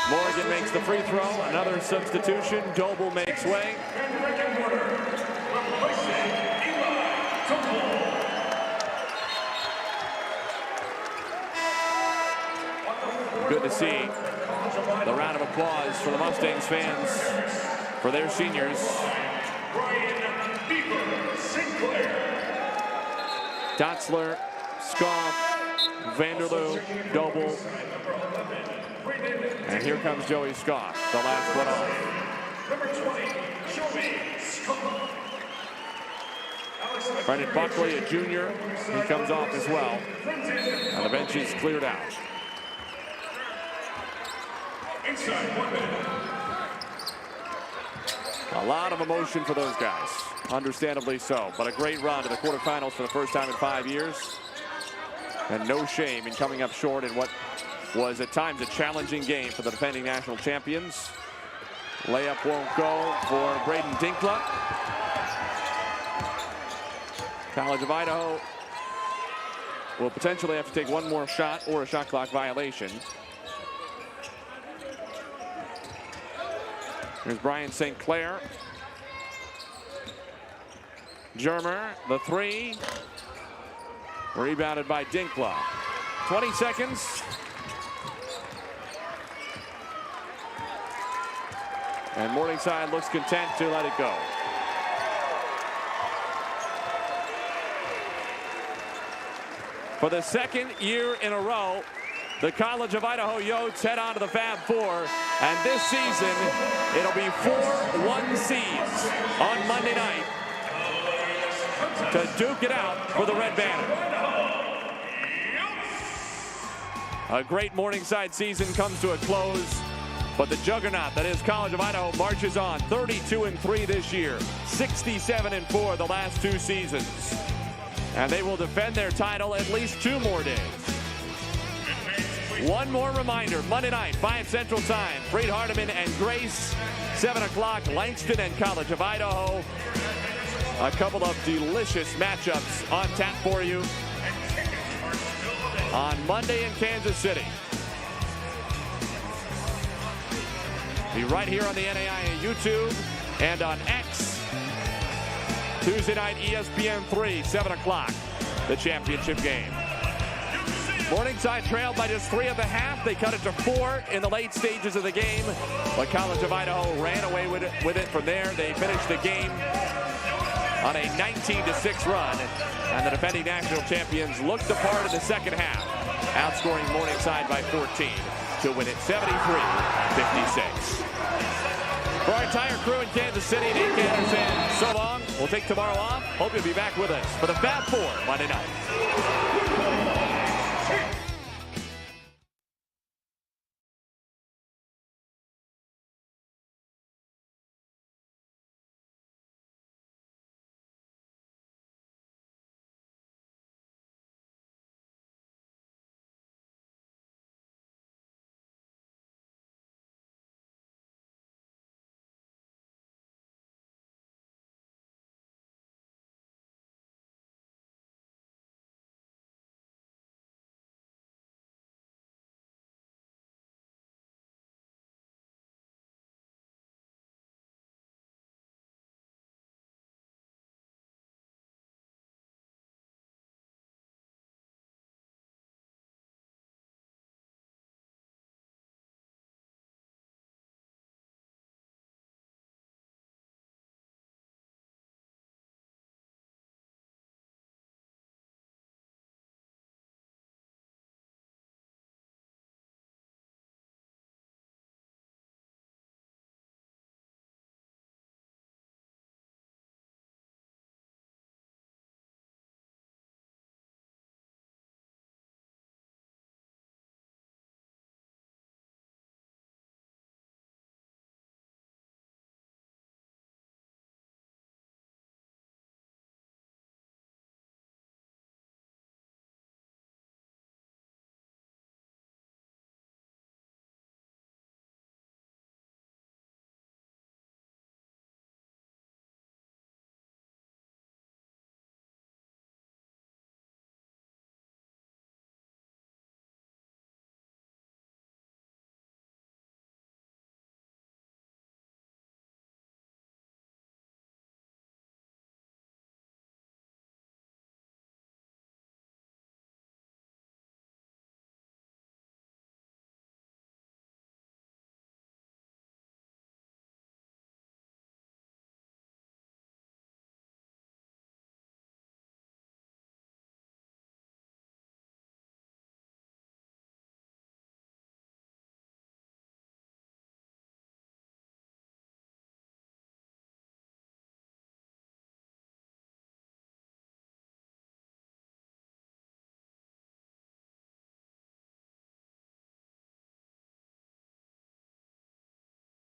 Morgan makes the free throw. Another substitution. Doble makes way. Good to see the round of applause for the Mustangs fans for their seniors. Dotsler, Scoff, Vanderloo, Doble. And here comes Joey Scoff, the last one off. Number 20, Joey Scoff. Brendan Buckley, a junior, he comes off as well. And the bench is cleared out. Inside 1 minute. A lot of emotion for those guys, understandably so, but a great run to the quarterfinals for the first time in 5 years. And no shame in coming up short in what was at times a challenging game for the defending national champions. Layup won't go for Braden Dinkla. College of Idaho will potentially have to take one more shot or a shot clock violation. Here's Brian St. Clair. Germer, the three. Rebounded by Dinkla. 20 seconds. And Morningside looks content to let it go. For the second year in a row, the College of Idaho Yotes head on to the Fab Four. And this season, it'll be 4 1 seeds on Monday night to duke it out for the Red Banner. A great Morningside season comes to a close, but the juggernaut that is College of Idaho marches on. 32-3 this year, 67-4 the last 2 seasons. And they will defend their title at least 2 more days. One more reminder, Monday night, 5 Central Time, Freed Hardeman and Grace, 7 o'clock, Langston and College of Idaho. A couple of delicious matchups on tap for you on Monday in Kansas City. Be right here on the NAIA YouTube and on X. Tuesday night, ESPN 3, 7 o'clock, the championship game. Morningside trailed by just 3 at the half. They cut it to 4 in the late stages of the game, but College of Idaho ran away with it from there. They finished the game on a 19-6 run, and the defending national champions looked the part in the second half, outscoring Morningside by 14 to win it 73-56. For our entire crew in Kansas City, Nate Anderson, so long. We'll take tomorrow off. Hope you'll be back with us for the Fab Four Monday night.